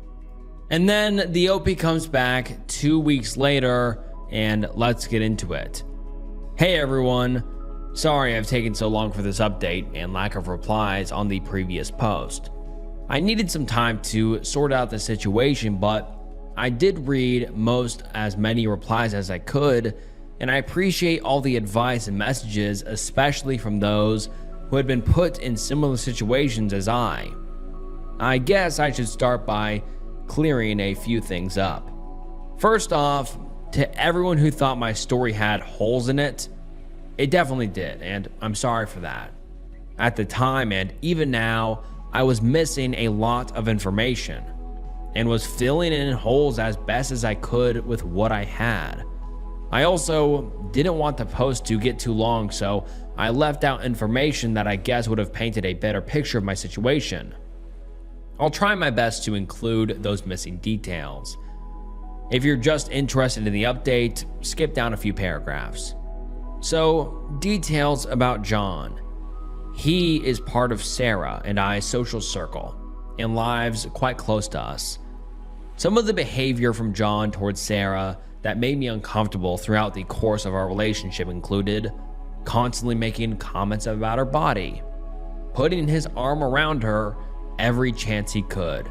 And then the OP comes back 2 weeks later, and let's get into it. Hey everyone, sorry I've taken so long for this update and lack of replies on the previous post. I needed some time to sort out the situation, but I did read most as many replies as I could, and I appreciate all the advice and messages, especially from those who had been put in similar situations as I. I guess I should start by clearing a few things up. First off, to everyone who thought my story had holes in it, it definitely did, and I'm sorry for that. At the time, and even now, I was missing a lot of information and was filling in holes as best as I could with what I had. I also didn't want the post to get too long, so I left out information that I guess would have painted a better picture of my situation. I'll try my best to include those missing details. If you're just interested in the update, skip down a few paragraphs. So, details about John. He is part of Sarah and I's social circle and lives quite close to us. Some of the behavior from John towards Sarah that made me uncomfortable throughout the course of our relationship included constantly making comments about her body, putting his arm around her every chance he could,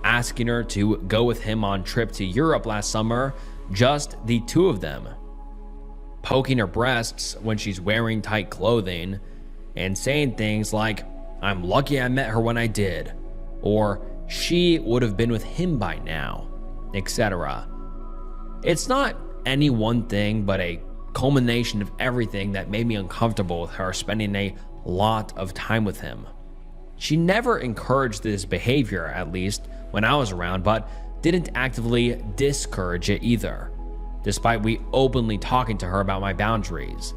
asking her to go with him on trip to Europe last summer, just the two of them, poking her breasts when she's wearing tight clothing, and saying things like, I'm lucky I met her when I did, or she would have been with him by now, etc. It's not any one thing, but a culmination of everything that made me uncomfortable with her spending a lot of time with him. She never encouraged this behavior, at least when I was around, but didn't actively discourage it either, despite we openly talking to her about my boundaries.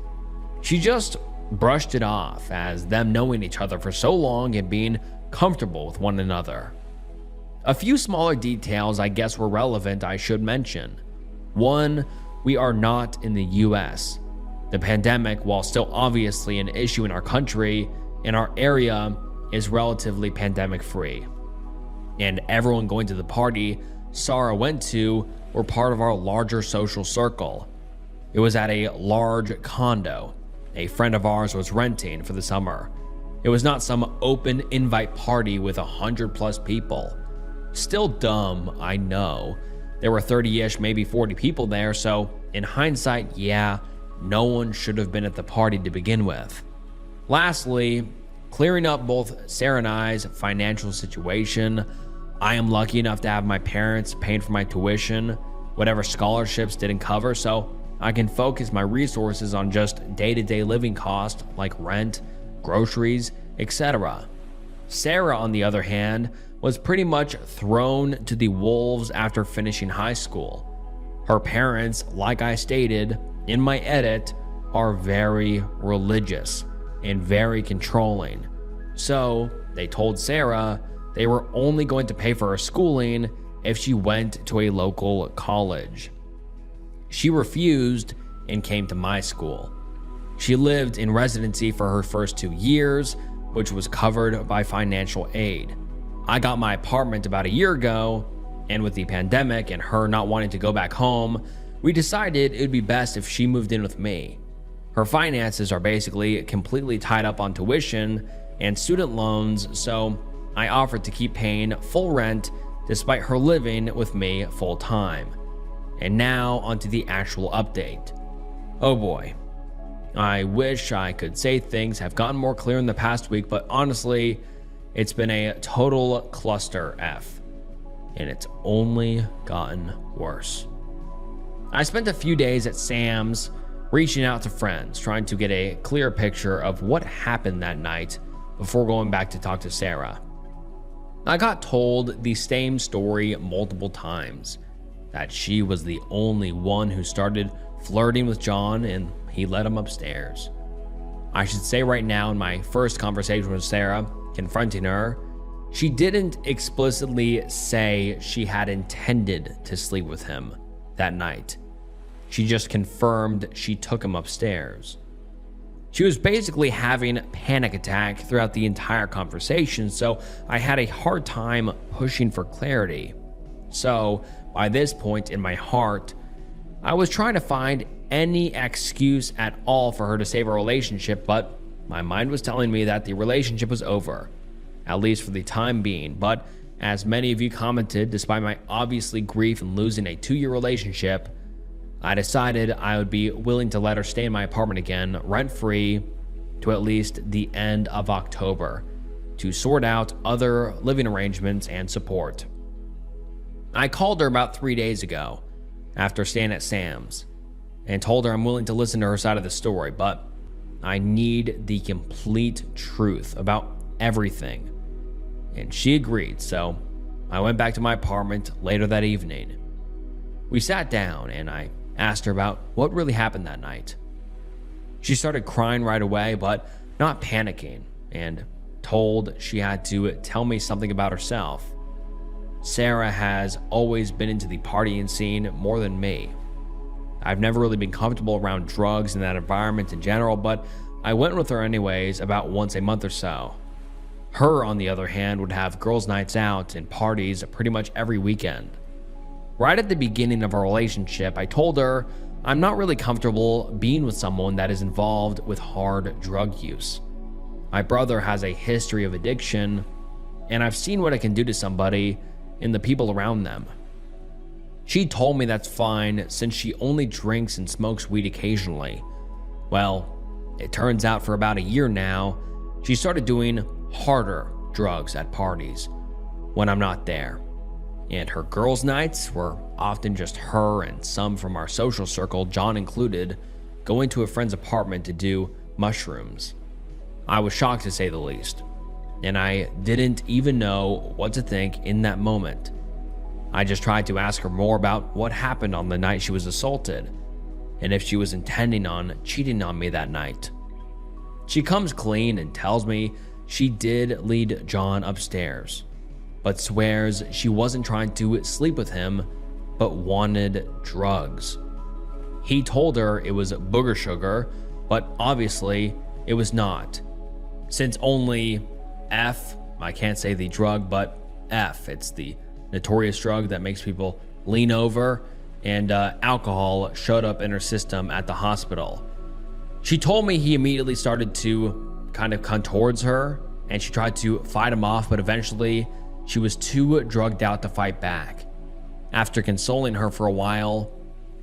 She just brushed it off as them knowing each other for so long and being comfortable with one another. A few smaller details I guess were relevant I should mention. One, we are not in the US. The pandemic, while still obviously an issue in our country, in our area is relatively pandemic free. And everyone going to the party Sarah went to were part of our larger social circle. It was at a large condo a friend of ours was renting for the summer. It was not some open invite party with 100+ people. Still dumb, I know. There were 30-ish, maybe 40 people there, so in hindsight, yeah, no one should have been at the party to begin with. Lastly, clearing up both Sarah and I's financial situation, I am lucky enough to have my parents paying for my tuition, whatever scholarships didn't cover, so I can focus my resources on just day-to-day living costs like rent, groceries, etc. Sarah, on the other hand, was pretty much thrown to the wolves after finishing high school. Her parents, like I stated in my edit, are very religious and very controlling. So they told Sarah they were only going to pay for her schooling if she went to a local college. She refused and came to my school. She lived in residency for her first 2 years, which was covered by financial aid. I got my apartment about a year ago, and with the pandemic and her not wanting to go back home, we decided it would be best if she moved in with me. Her finances are basically completely tied up on tuition and student loans, so I offered to keep paying full rent despite her living with me full time. And now onto the actual update. Oh boy. I wish I could say things have gotten more clear in the past week, but honestly, it's been a total cluster F, and it's only gotten worse. I spent a few days at Sam's reaching out to friends, trying to get a clear picture of what happened that night before going back to talk to Sarah. I got told the same story multiple times, that she was the only one who started flirting with John and he led him upstairs. I should say right now, in my first conversation with Sarah, confronting her, she didn't explicitly say she had intended to sleep with him that night. She just confirmed she took him upstairs. She was basically having a panic attack throughout the entire conversation, so I had a hard time pushing for clarity. So, by this point in my heart, I was trying to find any excuse at all for her to save a relationship, but my mind was telling me that the relationship was over, at least for the time being. But as many of you commented, despite my obviously grief in losing a 2-year relationship, I decided I would be willing to let her stay in my apartment again, rent-free, to at least the end of October, to sort out other living arrangements and support. I called her about 3 days ago, after staying at Sam's, and told her I'm willing to listen to her side of the story, but I need the complete truth about everything. And she agreed, so I went back to my apartment later that evening. We sat down and I asked her about what really happened that night. She started crying right away, but not panicking, and told she had to tell me something about herself. Sarah has always been into the partying scene more than me. I've never really been comfortable around drugs in that environment in general, but I went with her anyways about once a month or so. Her, on the other hand, would have girls' nights out and parties pretty much every weekend. Right at the beginning of our relationship, I told her I'm not really comfortable being with someone that is involved with hard drug use. My brother has a history of addiction, and I've seen what it can do to somebody and the people around them. She told me that's fine since she only drinks and smokes weed occasionally. Well, it turns out for about a year now, she started doing harder drugs at parties when I'm not there. And her girls' nights were often just her and some from our social circle, John included, going to a friend's apartment to do mushrooms. I was shocked to say the least, and I didn't even know what to think in that moment. I just tried to ask her more about what happened on the night she was assaulted, and if she was intending on cheating on me that night. She comes clean and tells me she did lead John upstairs, but swears she wasn't trying to sleep with him, but wanted drugs. He told her it was booger sugar, but obviously it was not. Since only F, I can't say the drug, but F, it's the notorious drug that makes people lean over, and alcohol showed up in her system at the hospital. She told me he immediately started to kind of come towards her, and she tried to fight him off, but eventually she was too drugged out to fight back. After consoling her for a while,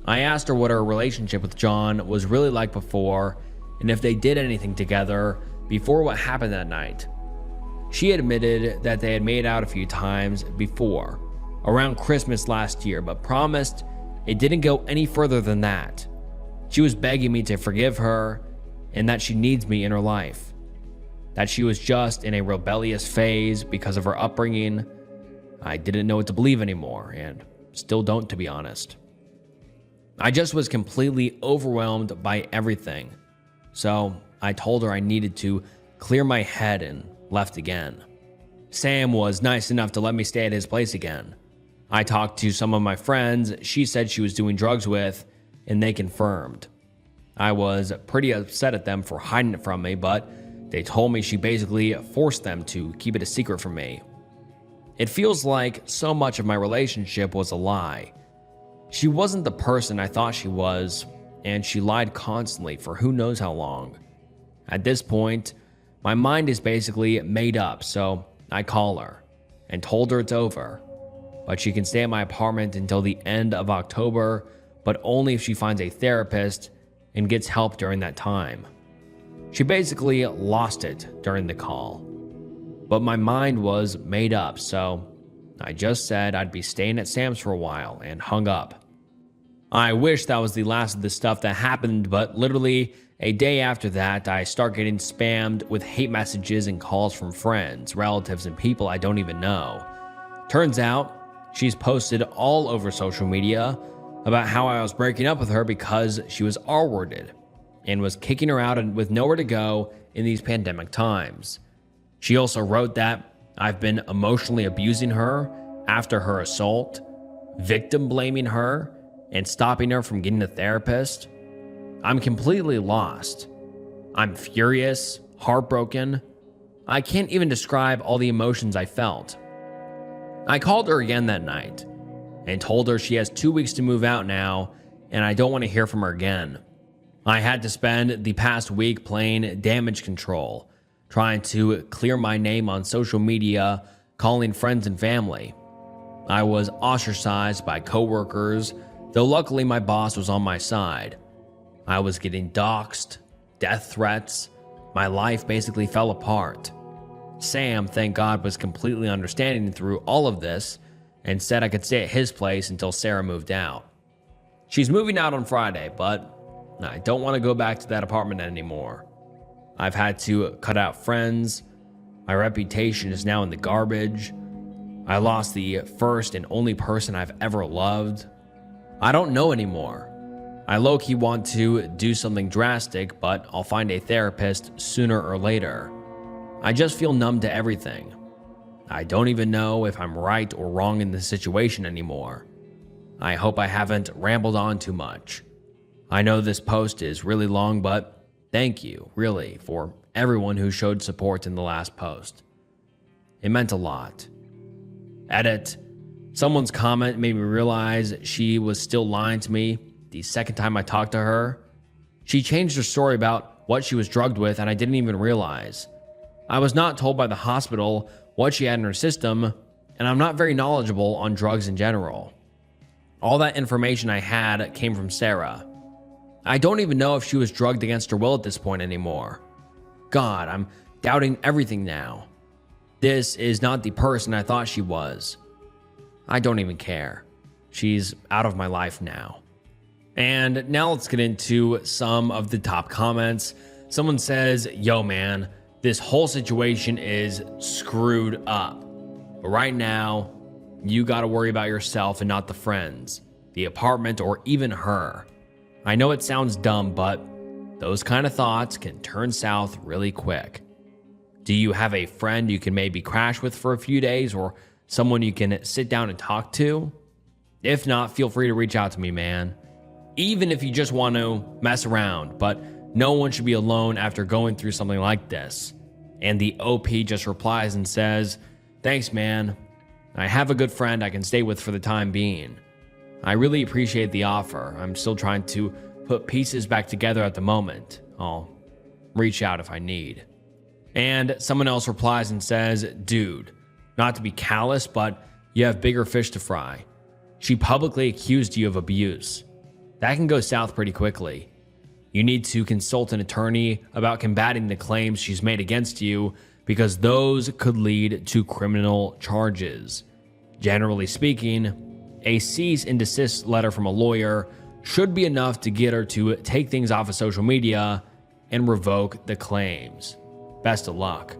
I asked her what her relationship with John was really like before, and if they did anything together before what happened that night. She admitted that they had made out a few times before, around Christmas last year, but promised it didn't go any further than that. She was begging me to forgive her and that she needs me in her life. That she was just in a rebellious phase because of her upbringing. I didn't know what to believe anymore, and still don't, to be honest. I just was completely overwhelmed by everything. So I told her I needed to clear my head and left again. Sam was nice enough to let me stay at his place again. I talked to some of my friends she said she was doing drugs with, and they confirmed. I was pretty upset at them for hiding it from me, but they told me she basically forced them to keep it a secret from me. It feels like so much of my relationship was a lie. She wasn't the person I thought she was, and she lied constantly for who knows how long. At this point, my mind is basically made up, so I call her and told her it's over, but she can stay at my apartment until the end of October, but only if she finds a therapist and gets help during that time. She basically lost it during the call, but my mind was made up, so I just said I'd be staying at Sam's for a while and hung up. I wish that was the last of the stuff that happened, but literally a day after that, I start getting spammed with hate messages and calls from friends, relatives, and people I don't even know. Turns out, she's posted all over social media about how I was breaking up with her because she was R-worded and was kicking her out and with nowhere to go in these pandemic times. She also wrote that I've been emotionally abusing her after her assault, victim blaming her, and stopping her from getting a therapist. I'm completely lost. I'm furious, heartbroken. I can't even describe all the emotions I felt. I called her again that night and told her she has 2 weeks to move out now, and I don't want to hear from her again. I had to spend the past week playing damage control, trying to clear my name on social media, calling friends and family. I was ostracized by coworkers, though luckily my boss was on my side. I was getting doxxed, death threats. My life basically fell apart. Sam, thank God, was completely understanding through all of this and said I could stay at his place until Sarah moved out. She's moving out on Friday, but I don't want to go back to that apartment anymore. I've had to cut out friends. My reputation is now in the garbage. I lost the first and only person I've ever loved. I don't know anymore. I low-key want to do something drastic, but I'll find a therapist sooner or later. I just feel numb to everything. I don't even know if I'm right or wrong in this situation anymore. I hope I haven't rambled on too much. I know this post is really long, but thank you, really, for everyone who showed support in the last post. It meant a lot. Edit. Someone's comment made me realize she was still lying to me the second time I talked to her. She changed her story about what she was drugged with, and I didn't even realize. I was not told by the hospital what she had in her system, and I'm not very knowledgeable on drugs in general. All that information I had came from Sarah. I don't even know if she was drugged against her will at this point anymore. God, I'm doubting everything now. This is not the person I thought she was. I don't even care. She's out of my life now. And now let's get into some of the top comments. Someone says, yo man, this whole situation is screwed up. But right now, you gotta worry about yourself and not the friends, the apartment, or even her. I know it sounds dumb, but those kind of thoughts can turn south really quick. Do you have a friend you can maybe crash with for a few days, or someone you can sit down and talk to? If not, feel free to reach out to me, man. Even if you just want to mess around, but no one should be alone after going through something like this. And the OP just replies and says, "Thanks, man. I have a good friend I can stay with for the time being. I really appreciate the offer. I'm still trying to put pieces back together at the moment. I'll reach out if I need." And someone else replies and says, "Dude, not to be callous, but you have bigger fish to fry. She publicly accused you of abuse. That can go south pretty quickly. You need to consult an attorney about combating the claims she's made against you, because those could lead to criminal charges. Generally speaking, a cease and desist letter from a lawyer should be enough to get her to take things off of social media and revoke the claims. Best of luck."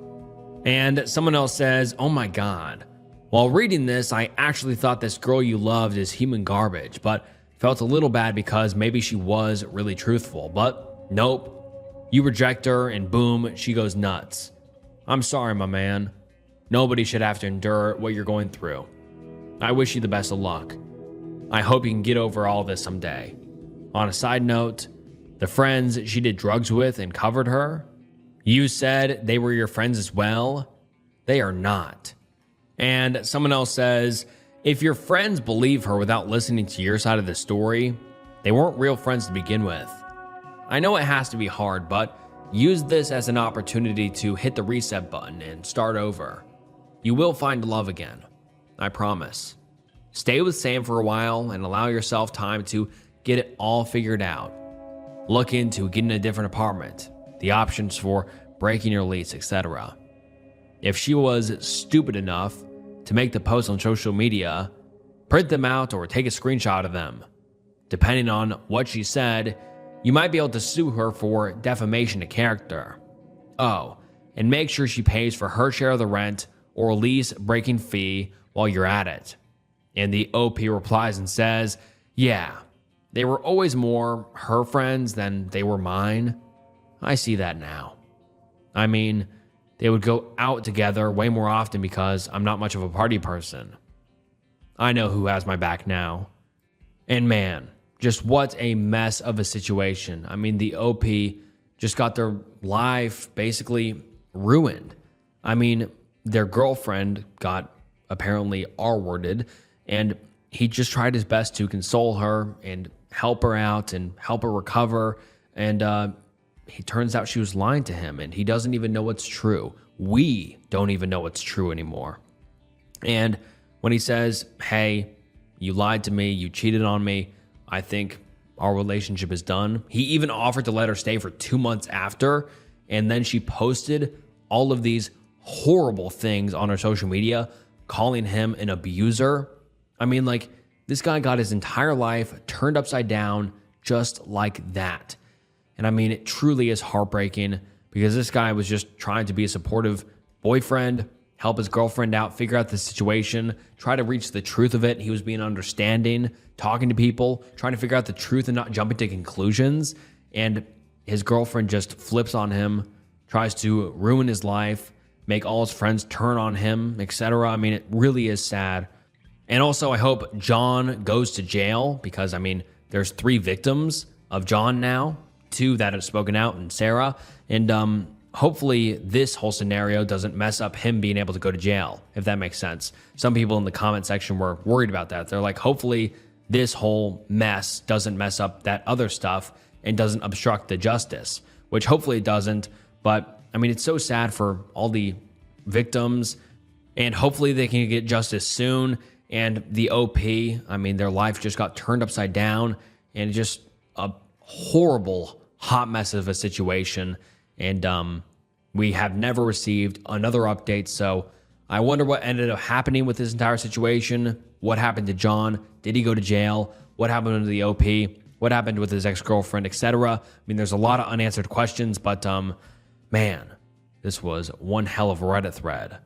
And someone else says, "Oh my God. While reading this, I actually thought this girl you loved is human garbage, but felt a little bad because maybe she was really truthful. But nope. You reject her and boom, she goes nuts. I'm sorry, my man. Nobody should have to endure what you're going through. I wish you the best of luck. I hope you can get over all this someday." On a side note, the friends she did drugs with and covered her, you said they were your friends as well? They are not. And someone else says, "If your friends believe her without listening to your side of the story, they weren't real friends to begin with. I know it has to be hard, but use this as an opportunity to hit the reset button and start over. You will find love again. I promise. Stay with Sam for a while and allow yourself time to get it all figured out. Look into getting a different apartment, the options for breaking your lease, etc. If she was stupid enough to make the post on social media, print them out or take a screenshot of them. Depending on what she said, you might be able to sue her for defamation of character. Oh, and make sure she pays for her share of the rent or lease breaking fee while you're at it." And the OP replies and says, "Yeah, they were always more her friends than they were mine. I see that now. I mean, they would go out together way more often because I'm not much of a party person. I know who has my back now." And man, just what a mess of a situation. I mean, the OP just got their life basically ruined. I mean, their girlfriend got apparently R-worded, and he just tried his best to console her and help her out and help her recover. And he turns out she was lying to him, and he doesn't even know what's true. We don't even know what's true anymore. And when he says, "Hey, you lied to me, you cheated on me, I think our relationship is done." He even offered to let her stay for 2 months after, and then she posted all of these horrible things on her social media, calling him an abuser. I mean, like, this guy got his entire life turned upside down just like that. And I mean, it truly is heartbreaking because this guy was just trying to be a supportive boyfriend, help his girlfriend out, figure out the situation, try to reach the truth of it. He was being understanding, talking to people, trying to figure out the truth and not jumping to conclusions. And his girlfriend just flips on him, tries to ruin his life, make all his friends turn on him, etc. I mean, it really is sad. And also, I hope John goes to jail because, I mean, there's 3 victims of John now, 2 that have spoken out, and Sarah. And hopefully this whole scenario doesn't mess up him being able to go to jail, if that makes sense. Some people in the comment section were worried about that. They're like, hopefully this whole mess doesn't mess up that other stuff and doesn't obstruct the justice, which hopefully it doesn't. But I mean, it's so sad for all the victims, and hopefully they can get justice soon. And the OP, I mean, their life just got turned upside down, and just a horrible, hot mess of a situation. And we have never received another update. So I wonder what ended up happening with this entire situation. What happened to John? Did he go to jail? What happened to the OP? What happened with his ex-girlfriend, etc.? I mean, there's a lot of unanswered questions, but man, this was one hell of a Reddit thread.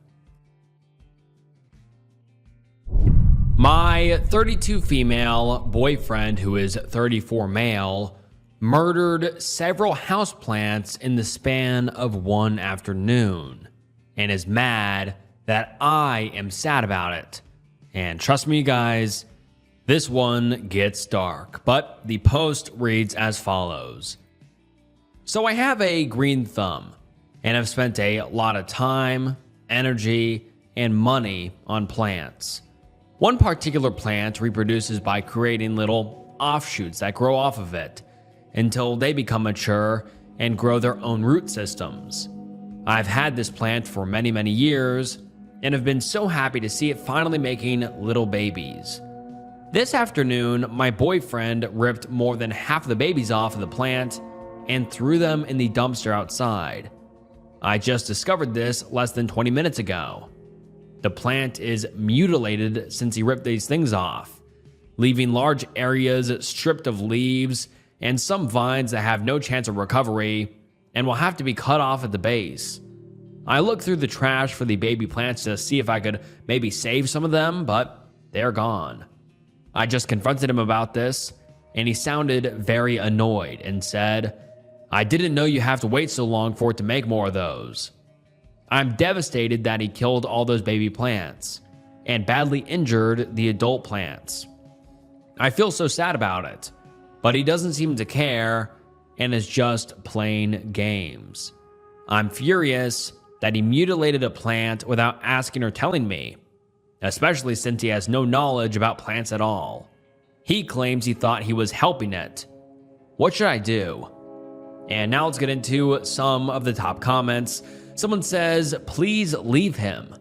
My 32 female boyfriend, who is 34 male, murdered several houseplants in the span of one afternoon, and is mad that I am sad about it. And trust me, guys, this one gets dark, but the post reads as follows. So I have a green thumb, and I've spent a lot of time, energy, and money on plants. One particular plant reproduces by creating little offshoots that grow off of it until they become mature and grow their own root systems. I've had this plant for many, many years and have been so happy to see it finally making little babies. This afternoon, my boyfriend ripped more than half the babies off of the plant and threw them in the dumpster outside. I just discovered this less than 20 minutes ago. The plant is mutilated since he ripped these things off, leaving large areas stripped of leaves and some vines that have no chance of recovery and will have to be cut off at the base. I looked through the trash for the baby plants to see if I could maybe save some of them, but they're gone. I just confronted him about this, and he sounded very annoyed and said, "I didn't know you have to wait so long for it to make more of those." I'm devastated that he killed all those baby plants and badly injured the adult plants. I feel so sad about it, but he doesn't seem to care and is just playing games. I'm furious that he mutilated a plant without asking or telling me, especially since he has no knowledge about plants at all. He claims he thought he was helping it. What should I do? And now let's get into some of the top comments. Someone says, "Please leave him.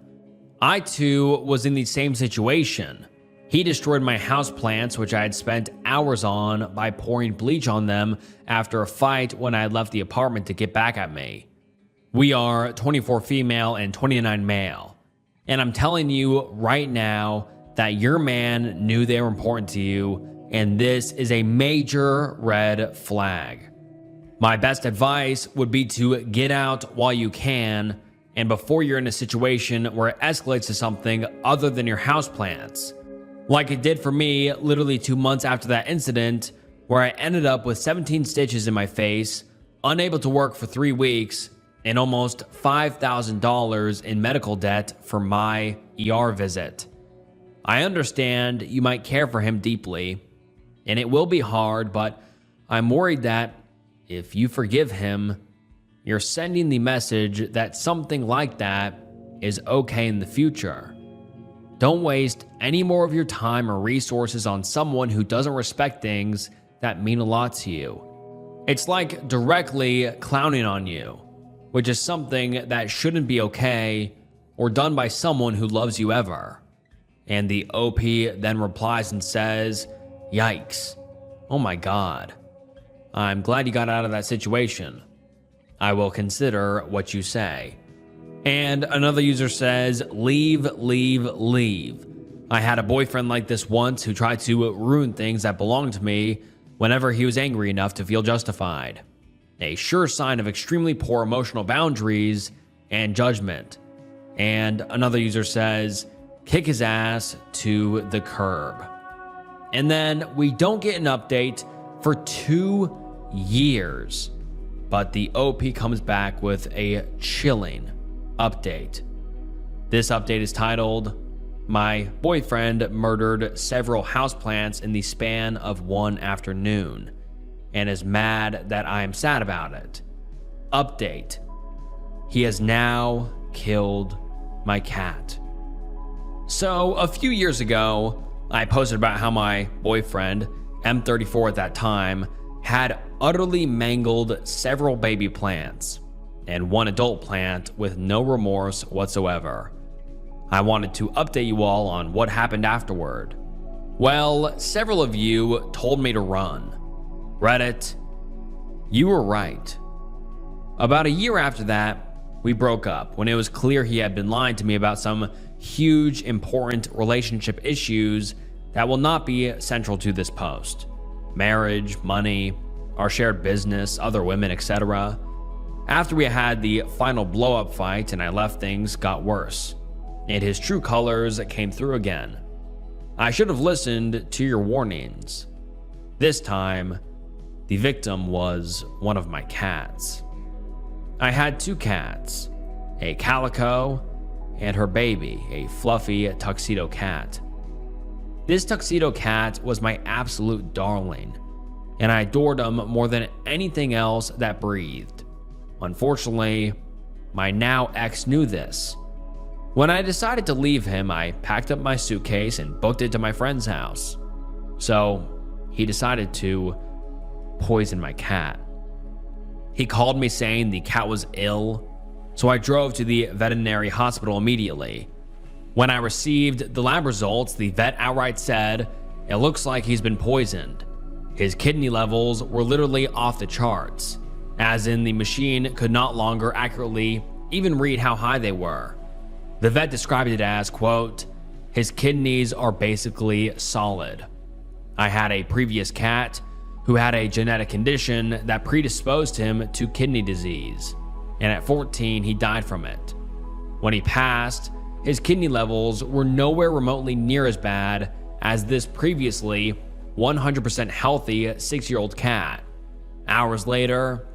I too was in the same situation. He destroyed my houseplants, which I had spent hours on, by pouring bleach on them after a fight when I had left the apartment to get back at me. We are 24 female and 29 male. And I'm telling you right now that your man knew they were important to you, and this is a major red flag. My best advice would be to get out while you can, and before you're in a situation where it escalates to something other than your houseplants. Like it did for me literally 2 months after that incident, where I ended up with 17 stitches in my face, unable to work for 3 weeks, and almost $5,000 in medical debt for my ER visit. I understand you might care for him deeply, and it will be hard, but I'm worried that if you forgive him, you're sending the message that something like that is okay in the future. Don't waste any more of your time or resources on someone who doesn't respect things that mean a lot to you. It's like directly clowning on you, which is something that shouldn't be okay or done by someone who loves you ever." And the OP then replies and says, "Yikes. Oh my God. I'm glad you got out of that situation. I will consider what you say." And another user says, "Leave, leave, leave. I had a boyfriend like this once who tried to ruin things that belonged to me whenever he was angry enough to feel justified. A sure sign of extremely poor emotional boundaries and judgment." And another user says, "Kick his ass to the curb." And then we don't get an update for 2 years, but the OP comes back with a chilling update. This update is titled, "My boyfriend murdered several houseplants in the span of one afternoon and is mad that I am sad about it. Update: he has now killed my cat." So a few years ago, I posted about how my boyfriend, M34 at that time, had utterly mangled several baby plants and one adult plant with no remorse whatsoever. I wanted to update you all on what happened afterward. Well, several of you told me to run. Reddit, you were right. About a year after that, we broke up when it was clear he had been lying to me about some huge, important relationship issues that will not be central to this post. Marriage, money, our shared business, other women, etc. After we had the final blow-up fight and I left, things got worse, and his true colors came through again. I should have listened to your warnings. This time, The victim was one of my cats. I had 2 cats, a calico and her baby, a fluffy tuxedo cat. This tuxedo cat was my absolute darling, and I adored him more than anything else that breathed. Unfortunately, my now ex knew this. When I decided to leave him, I packed up my suitcase and booked it to my friend's house. So he decided to poison my cat. He called me saying the cat was ill, so I drove to the veterinary hospital immediately. When I received the lab results, the vet outright said, "It looks like he's been poisoned." His kidney levels were literally off the charts, as in the machine could not longer accurately even read how high they were. The vet described it as, quote, "His kidneys are basically solid." I had a previous cat who had a genetic condition that predisposed him to kidney disease, and at 14 he died from it. When he passed, his kidney levels were nowhere remotely near as bad as this previously 100% healthy 6-year-old cat. Hours later,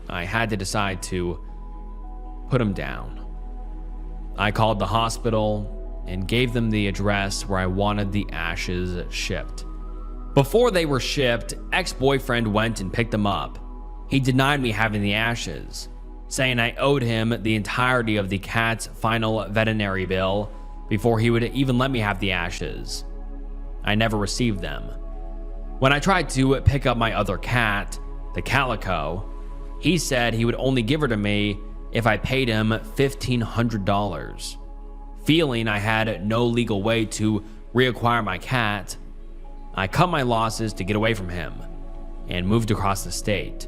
I had to decide to put him down. I called the hospital and gave them the address where I wanted the ashes shipped. Before they were shipped, ex-boyfriend went and picked them up. He denied me having the ashes, saying I owed him the entirety of the cat's final veterinary bill before he would even let me have the ashes. I never received them. When I tried to pick up my other cat, the calico, he said he would only give her to me if I paid him $1,500. Feeling I had no legal way to reacquire my cat, I cut my losses to get away from him and moved across the state.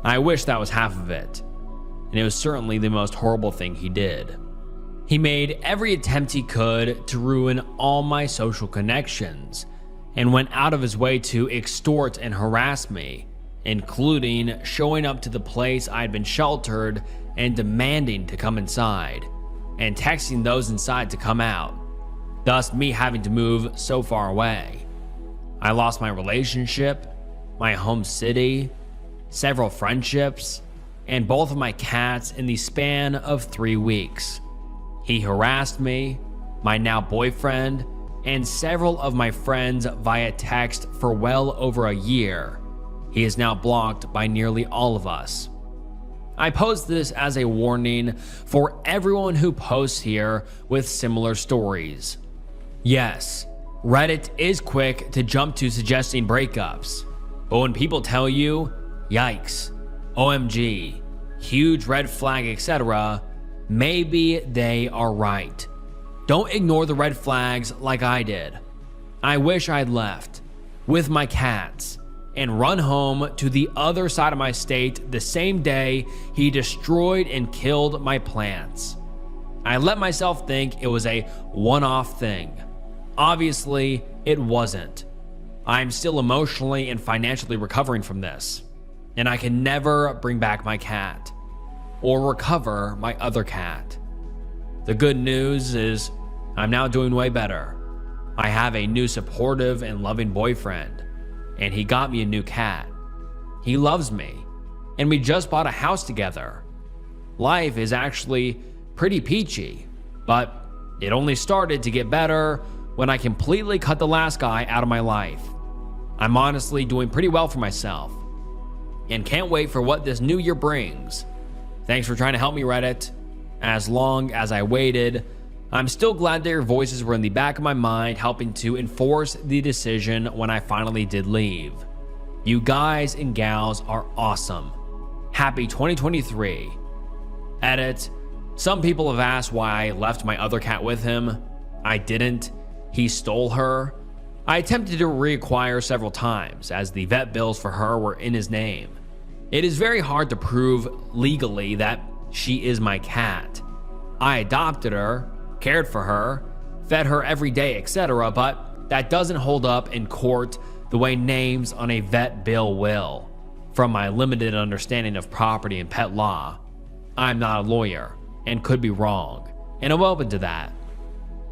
I wish that was half of it, and it was certainly the most horrible thing he did. He made every attempt he could to ruin all my social connections and went out of his way to extort and harass me, including showing up to the place I had been sheltered and demanding to come inside, and texting those inside to come out, thus me having to move so far away. I lost my relationship, my home city, several friendships, and both of my cats in the span of 3 weeks. He harassed me, my now boyfriend, and several of my friends via text for well over a year. He is now blocked by nearly all of us. I post this as a warning for everyone who posts here with similar stories. Yes, Reddit is quick to jump to suggesting breakups, but when people tell you, yikes, OMG, huge red flag, etc., maybe they are right. Don't ignore the red flags like I did. I wish I'd left with my cats and run home to the other side of my state the same day he destroyed and killed my plants. I let myself think it was a one-off thing. Obviously, it wasn't. I'm still emotionally and financially recovering from this, and I can never bring back my cat or recover my other cat. The good news is I'm now doing way better. I have a new supportive and loving boyfriend, and he got me a new cat. He loves me, and we just bought a house together. Life is actually pretty peachy, but it only started to get better when I completely cut the last guy out of my life. I'm honestly doing pretty well for myself, and can't wait for what this new year brings. Thanks for trying to help me, Reddit. As long as I waited, I'm still glad that your voices were in the back of my mind, helping to enforce the decision when I finally did leave. You guys and gals are awesome. Happy 2023. Edit. Some people have asked why I left my other cat with him. I didn't. He stole her. I attempted to reacquire several times, as the vet bills for her were in his name. It is very hard to prove legally that she is my cat. I adopted her, cared for her, fed her every day, etc., but that doesn't hold up in court the way names on a vet bill will. From my limited understanding of property and pet law, I'm not a lawyer and could be wrong, and I'm open to that.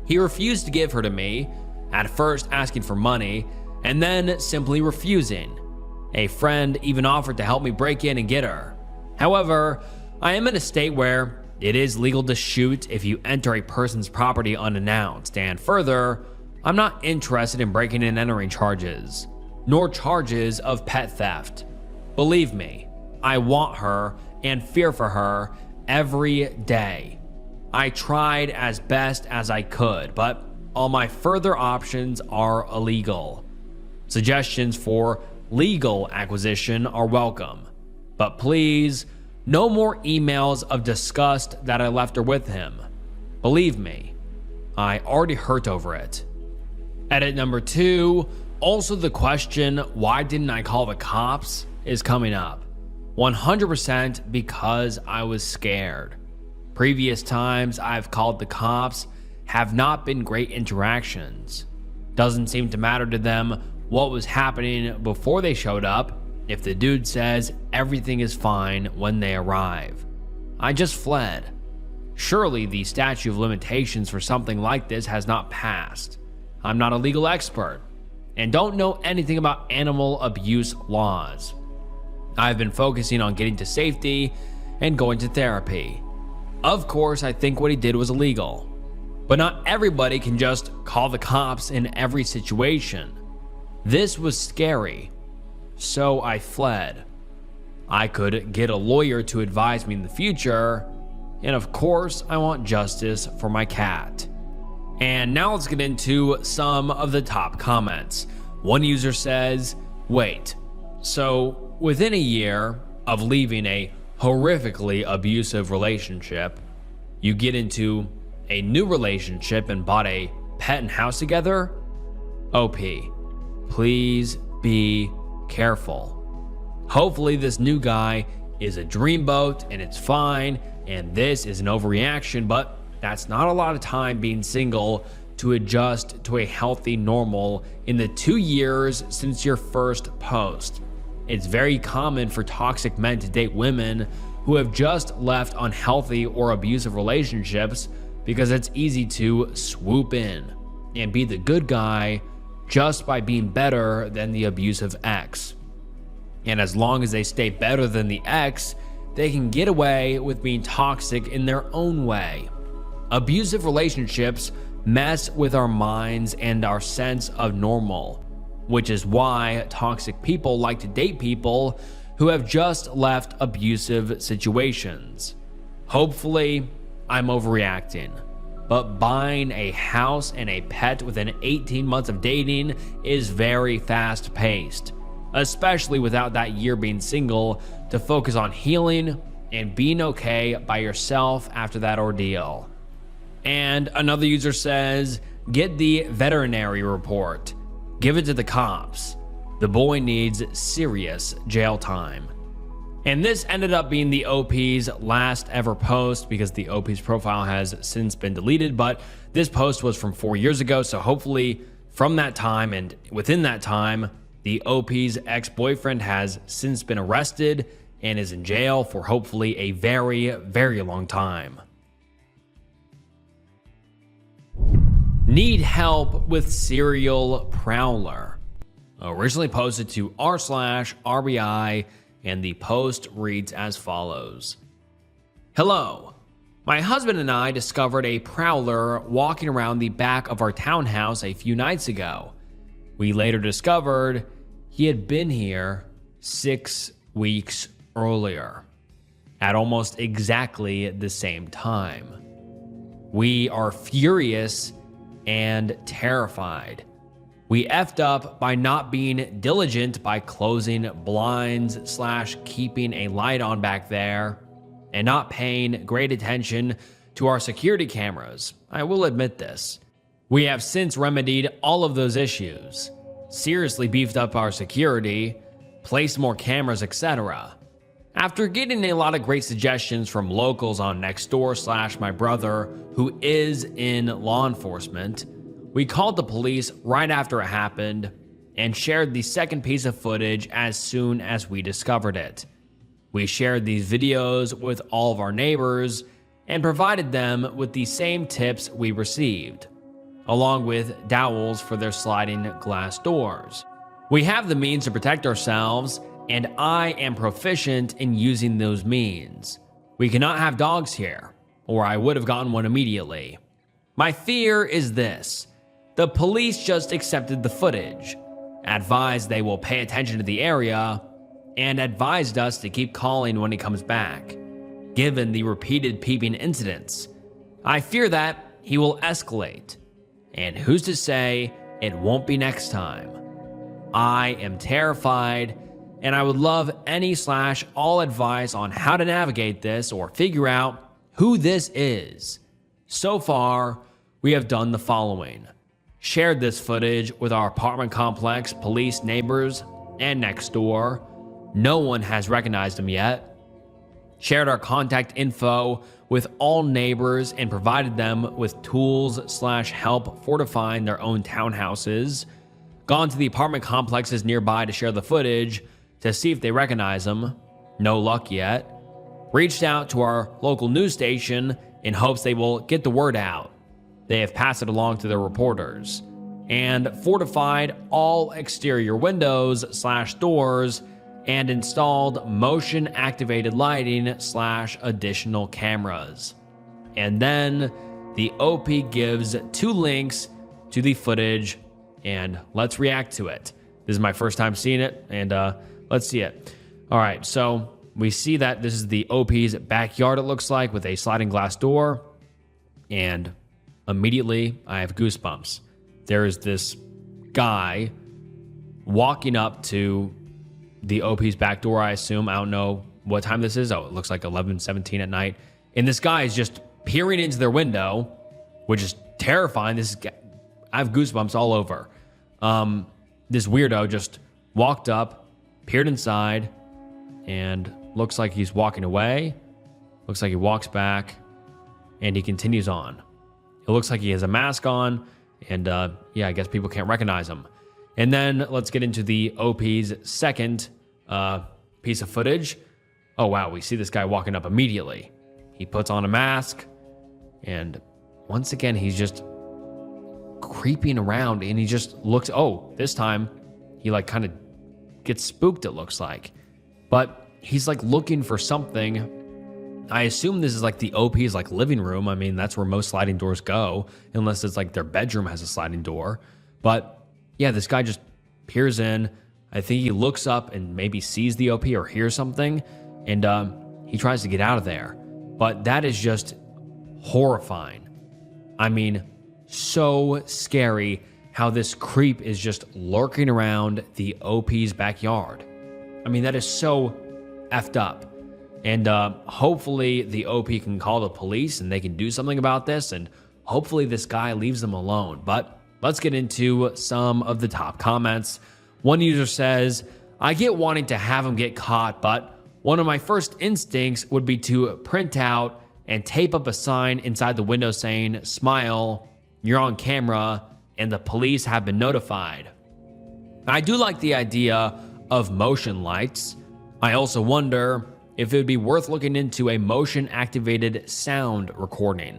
He refused to give her to me, at first asking for money, and then simply refusing. A friend even offered to help me break in and get her. However, I am in a state where it is legal to shoot if you enter a person's property unannounced, and further, I'm not interested in breaking and entering charges, nor charges of pet theft. Believe me, I want her and fear for her every day. I tried as best as I could, but all my further options are illegal. Suggestions for legal acquisition are welcome, but please, no more emails of disgust that I left her with him. Believe me, I already hurt over it. Edit number 2, also the question, why didn't I call the cops, is coming up. 100% because I was scared. Previous times I've called the cops have not been great interactions. Doesn't seem to matter to them what was happening before they showed up if the dude says everything is fine when they arrive. I just fled. Surely the statute of limitations for something like this has not passed. I'm not a legal expert and don't know anything about animal abuse laws. I've been focusing on getting to safety and going to therapy. Of course, I think what he did was illegal, but not everybody can just call the cops in every situation. This was scary, so I fled. I could get a lawyer to advise me in the future, and of course, I want justice for my cat. And now let's get into some of the top comments. One user says, wait, so within a year of leaving a horrifically abusive relationship, you get into a new relationship and bought a pet and house together? OP, please be careful. Hopefully this new guy is a dreamboat and it's fine and this is an overreaction, but that's not a lot of time being single to adjust to a healthy normal in the 2 years since your first post. It's very common for toxic men to date women who have just left unhealthy or abusive relationships because it's easy to swoop in and be the good guy just by being better than the abusive ex. And as long as they stay better than the ex, they can get away with being toxic in their own way. Abusive relationships mess with our minds and our sense of normal, which is why toxic people like to date people who have just left abusive situations. Hopefully, I'm overreacting, but buying a house and a pet within 18 months of dating is very fast-paced, especially without that year being single to focus on healing and being okay by yourself after that ordeal. And another user says, get the veterinary report. Give it to the cops. The boy needs serious jail time. And this ended up being the OP's last ever post because the OP's profile has since been deleted, but this post was from 4 years ago, so hopefully from that time and within that time, the OP's ex-boyfriend has since been arrested and is in jail for hopefully a very, very long time. Need help with serial prowler. Originally posted to r/RBI, and the post reads as follows. Hello. My husband and I discovered a prowler walking around the back of our townhouse a few nights ago. We later discovered he had been here 6 weeks earlier, at almost exactly the same time. We are furious and terrified. We effed up by not being diligent by closing blinds / keeping a light on back there and not paying great attention to our security cameras. I will admit this. We have since remedied all of those issues, seriously beefed up our security, placed more cameras, etc. After getting a lot of great suggestions from locals on Nextdoor / my brother, who is in law enforcement, we called the police right after it happened and shared the second piece of footage as soon as we discovered it. We shared these videos with all of our neighbors and provided them with the same tips we received, along with dowels for their sliding glass doors. We have the means to protect ourselves, and I am proficient in using those means. We cannot have dogs here, or I would have gotten one immediately. My fear is this: the police just accepted the footage, advised they will pay attention to the area, and advised us to keep calling when he comes back. Given the repeated peeping incidents, I fear that he will escalate, and who's to say it won't be next time. I am terrified, and I would love any/all advice on how to navigate this or figure out who this is. So far, we have done the following: shared this footage with our apartment complex, police, neighbors, and next door. No one has recognized him yet. Shared our contact info with all neighbors and provided them with tools/help fortifying their own townhouses. Gone to the apartment complexes nearby to share the footage to see if they recognize him. No luck yet. Reached out to our local news station in hopes they will get the word out. They have passed it along to their reporters. And fortified all exterior windows/doors and installed motion-activated lighting/additional cameras. And then the OP gives 2 links to the footage, and let's react to it. This is my first time seeing it, and let's see it. All right, so we see that this is the OP's backyard, it looks like, with a sliding glass door, and immediately I have goosebumps. There is this guy walking up to the OP's back door, I assume. I don't know what time this is. Oh, it looks like 11:17 at night. And this guy is just peering into their window, which is terrifying. I have goosebumps all over. This weirdo just walked up, peered inside, and looks like he's walking away. Looks like he walks back, and he continues on. It looks like he has a mask on, and yeah, I guess people can't recognize him. And then let's get into the OP's second piece of footage. Oh, wow, we see this guy walking up immediately. He puts on a mask, and once again, he's just creeping around, and he just looks, oh, this time he like kind of gets spooked, it looks like. But he's like looking for something. I assume this is like the OP's like living room. I mean, that's where most sliding doors go, unless it's like their bedroom has a sliding door. But yeah, this guy just peers in. I think he looks up and maybe sees the OP or hears something, and he tries to get out of there. But that is just horrifying. I mean, so scary how this creep is just lurking around the OP's backyard. I mean, that is so effed up. And hopefully the OP can call the police and they can do something about this, and hopefully this guy leaves them alone. But let's get into some of the top comments. One user says, I get wanting to have him get caught, but one of my first instincts would be to print out and tape up a sign inside the window saying, smile, you're on camera, and the police have been notified. I do like the idea of motion lights. I also wonder if it would be worth looking into a motion-activated sound recording.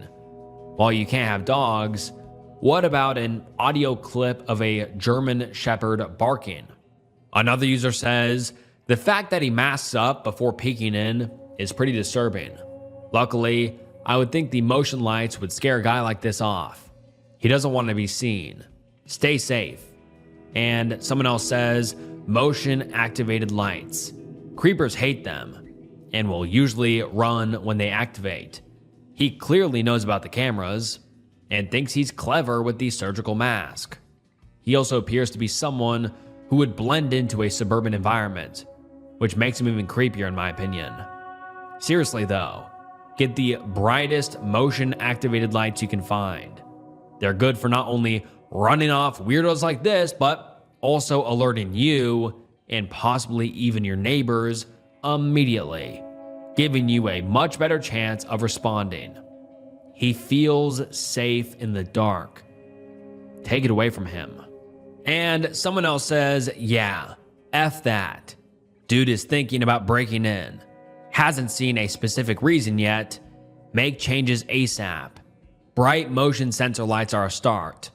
While you can't have dogs, what about an audio clip of a German Shepherd barking? Another user says, the fact that he masks up before peeking in is pretty disturbing. Luckily, I would think the motion lights would scare a guy like this off. He doesn't want to be seen. Stay safe. And someone else says, motion-activated lights. Creepers hate them and will usually run when they activate. He clearly knows about the cameras and thinks he's clever with the surgical mask. He also appears to be someone who would blend into a suburban environment, which makes him even creepier in my opinion. Seriously though, get the brightest motion-activated lights you can find. They're good for not only running off weirdos like this, but also alerting you and possibly even your neighbors immediately, giving you a much better chance of responding. He feels safe in the dark. Take it away from him. And someone else says, yeah, F that. Dude is thinking about breaking in. Hasn't seen a specific reason yet. Make changes ASAP. Bright motion sensor lights are a start.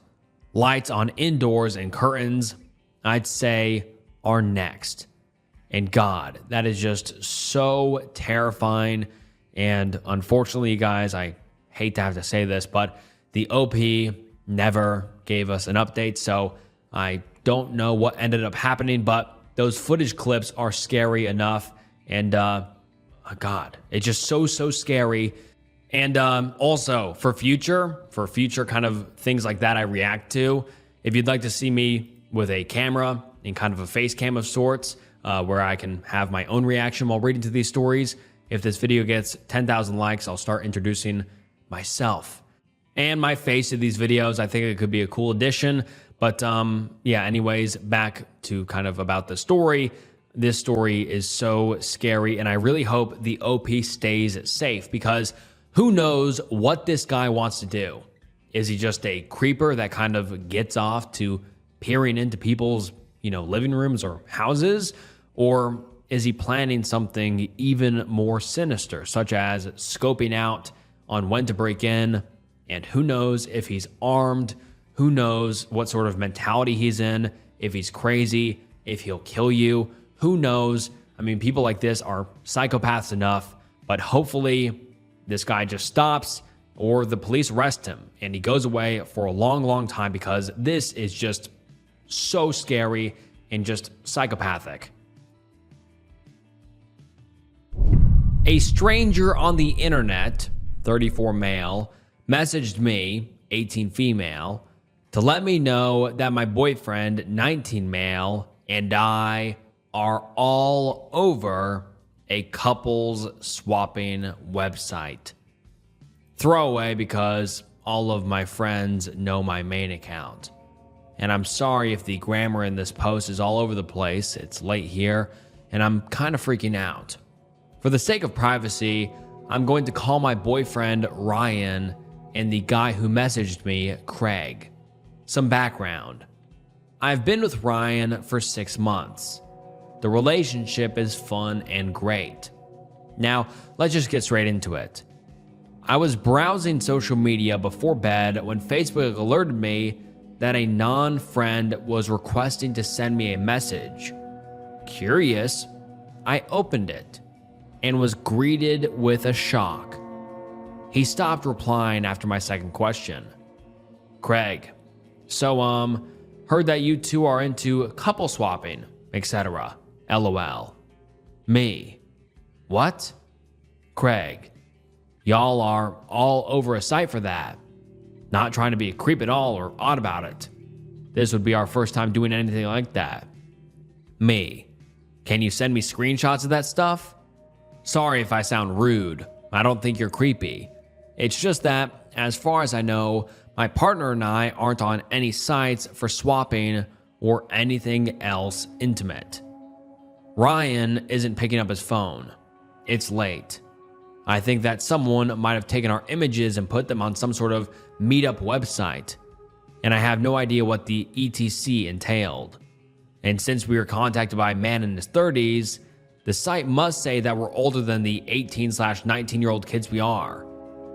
Lights on indoors and curtains I'd say are next. And God, that is just so terrifying. And unfortunately, you guys, I hate to have to say this, but the OP never gave us an update. So I don't know what ended up happening, but those footage clips are scary enough. And God, it's just so scary. And also for future kind of things like that I react to, if you'd like to see me with a camera and kind of a face cam of sorts, where I can have my own reaction while reading to these stories, if this video gets 10,000 likes, I'll start introducing myself and my face to these videos. I think it could be a cool addition. But yeah, anyways, back to kind of about the story. This story is so scary, and I really hope the OP stays safe, because who knows what this guy wants to do. Is he just a creeper that kind of gets off to peering into people's, living rooms or houses? Or is he planning something even more sinister, such as scoping out on when to break in? And who knows if he's armed? Who knows what sort of mentality he's in? If he's crazy, if he'll kill you, who knows? I mean, people like this are psychopaths enough, but hopefully this guy just stops, or the police arrest him and he goes away for a long time, because this is just so scary and just psychopathic. A stranger on the internet, 34 male, messaged me, 18 female, to let me know that my boyfriend, 19 male, and I are all over a couples swapping website. Throwaway, because all of my friends know my main account. And I'm sorry if the grammar in this post is all over the place. It's late here, and I'm kind of freaking out. For the sake of privacy, I'm going to call my boyfriend Ryan and the guy who messaged me Craig. Some background. I've been with Ryan for 6 months. The relationship is fun and great. Now, let's just get straight into it. I was browsing social media before bed when Facebook alerted me that a non-friend was requesting to send me a message. Curious, I opened it and was greeted with a shock. He stopped replying after my second question. Craig, so heard that you two are into couple swapping, etc. LOL. Me. What? Craig, y'all are all over a site for that. Not trying to be a creep at all or odd about it. This would be our first time doing anything like that. Me. Can you send me screenshots of that stuff? Sorry if I sound rude. I don't think you're creepy. It's just that, as far as I know, my partner and I aren't on any sites for swapping or anything else intimate. Ryan isn't picking up his phone. It's late. I think that someone might have taken our images and put them on some sort of meetup website, and I have no idea what the ETC entailed. And since we were contacted by a man in his 30s, the site must say that we're older than the 18/19-year-old kids we are.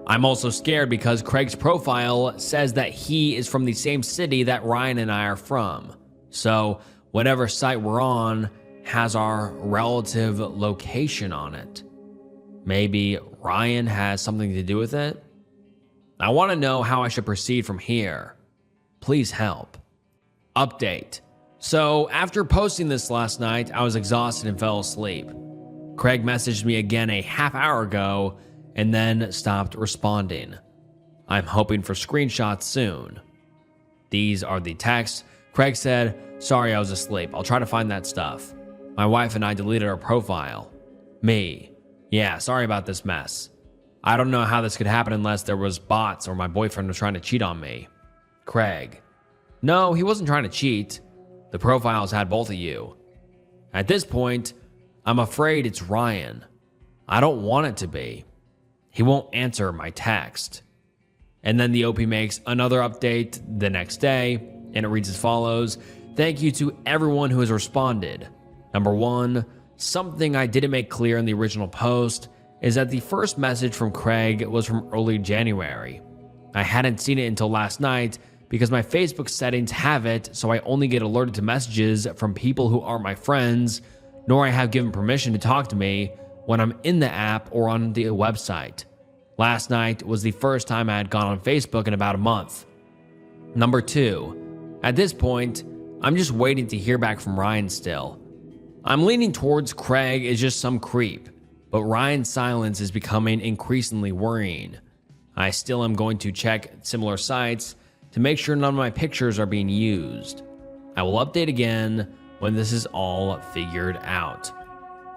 I'm also scared because Craig's profile says that he is from the same city that Ryan and I are from. So whatever site we're on has our relative location on it. Maybe Ryan has something to do with it? I want to know how I should proceed from here. Please help. Update. So after posting this last night, I was exhausted and fell asleep. Craig messaged me again a half hour ago and then stopped responding. I'm hoping for screenshots soon. These are the texts. Craig said, sorry I was asleep. I'll try to find that stuff. My wife and I deleted our profile. Me. Yeah, sorry about this mess. I don't know how this could happen unless there was bots or my boyfriend was trying to cheat on me. Craig. No, he wasn't trying to cheat. The profiles had both of you. At this point, I'm afraid it's Ryan. I don't want it to be. He won't answer my text. And then the OP makes another update the next day, and it reads as follows. Thank you to everyone who has responded. Number 1, something I didn't make clear in the original post is that the first message from Craig was from early January. I hadn't seen it until last night because my Facebook settings have it so I only get alerted to messages from people who aren't my friends, nor I have given permission to talk to me when I'm in the app or on the website. Last night was the first time I had gone on Facebook in about a month. Number 2, at this point, I'm just waiting to hear back from Ryan still. I'm leaning towards Craig is just some creep, but Ryan's silence is becoming increasingly worrying. I still am going to check similar sites to make sure none of my pictures are being used. I will update again when this is all figured out.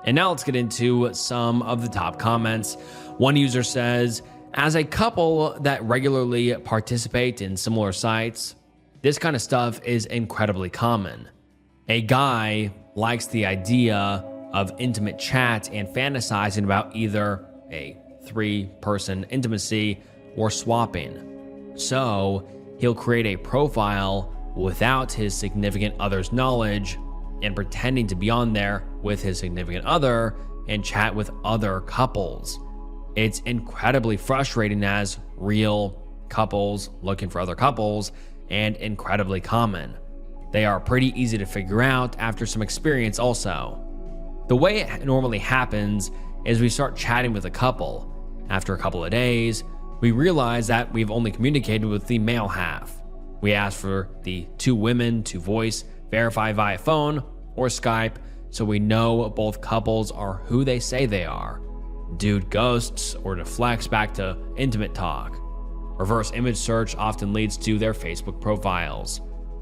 And now let's get into some of the top comments. One user says, as a couple that regularly participate in similar sites, this kind of stuff is incredibly common. A guy likes the idea of intimate chat and fantasizing about either a 3-person intimacy or swapping. So he'll create a profile without his significant other's knowledge and pretending to be on there with his significant other and chat with other couples. It's incredibly frustrating as real couples looking for other couples and incredibly common. They are pretty easy to figure out after some experience also. The way it normally happens is we start chatting with a couple. After a couple of days, we realize that we've only communicated with the male half. We ask for the 2 women to voice verify via phone or Skype so we know both couples are who they say they are. Dude ghosts or deflects back to intimate talk. Reverse image search often leads to their Facebook profiles,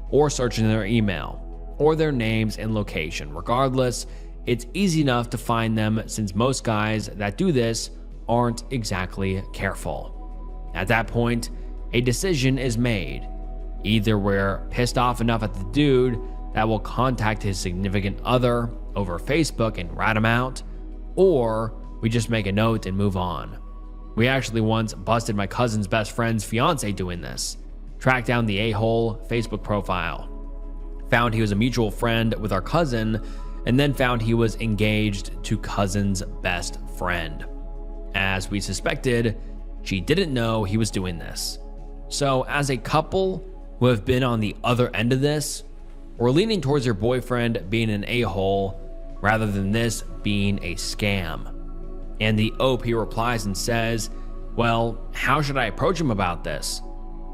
or searching their email, or their names and location. Regardless, it's easy enough to find them since most guys that do this aren't exactly careful. At that point, a decision is made. Either we're pissed off enough at the dude that will contact his significant other over Facebook and rat him out, or we just make a note and move on. We actually once busted my cousin's best friend's fiance doing this. Tracked down the a-hole Facebook profile. Found he was a mutual friend with our cousin, and then found he was engaged to cousin's best friend. As we suspected, she didn't know he was doing this. So as a couple who have been on the other end of this, we're leaning towards your boyfriend being an a-hole rather than this being a scam. And the OP replies and says, well, how should I approach him about this?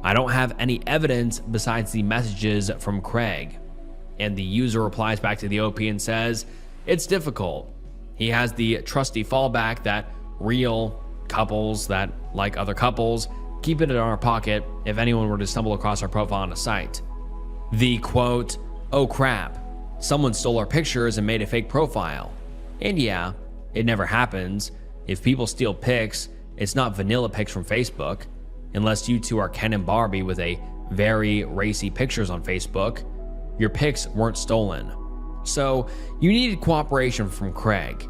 I don't have any evidence besides the messages from Craig. And the user replies back to the OP and says, it's difficult. He has the trusty fallback that real couples that like other couples keep it in our pocket if anyone were to stumble across our profile on a site. The quote, oh crap, someone stole our pictures and made a fake profile. And yeah, it never happens. If people steal pics, it's not vanilla pics from Facebook. Unless you two are Ken and Barbie with a very racy pictures on Facebook, your pics weren't stolen. So you needed cooperation from Craig.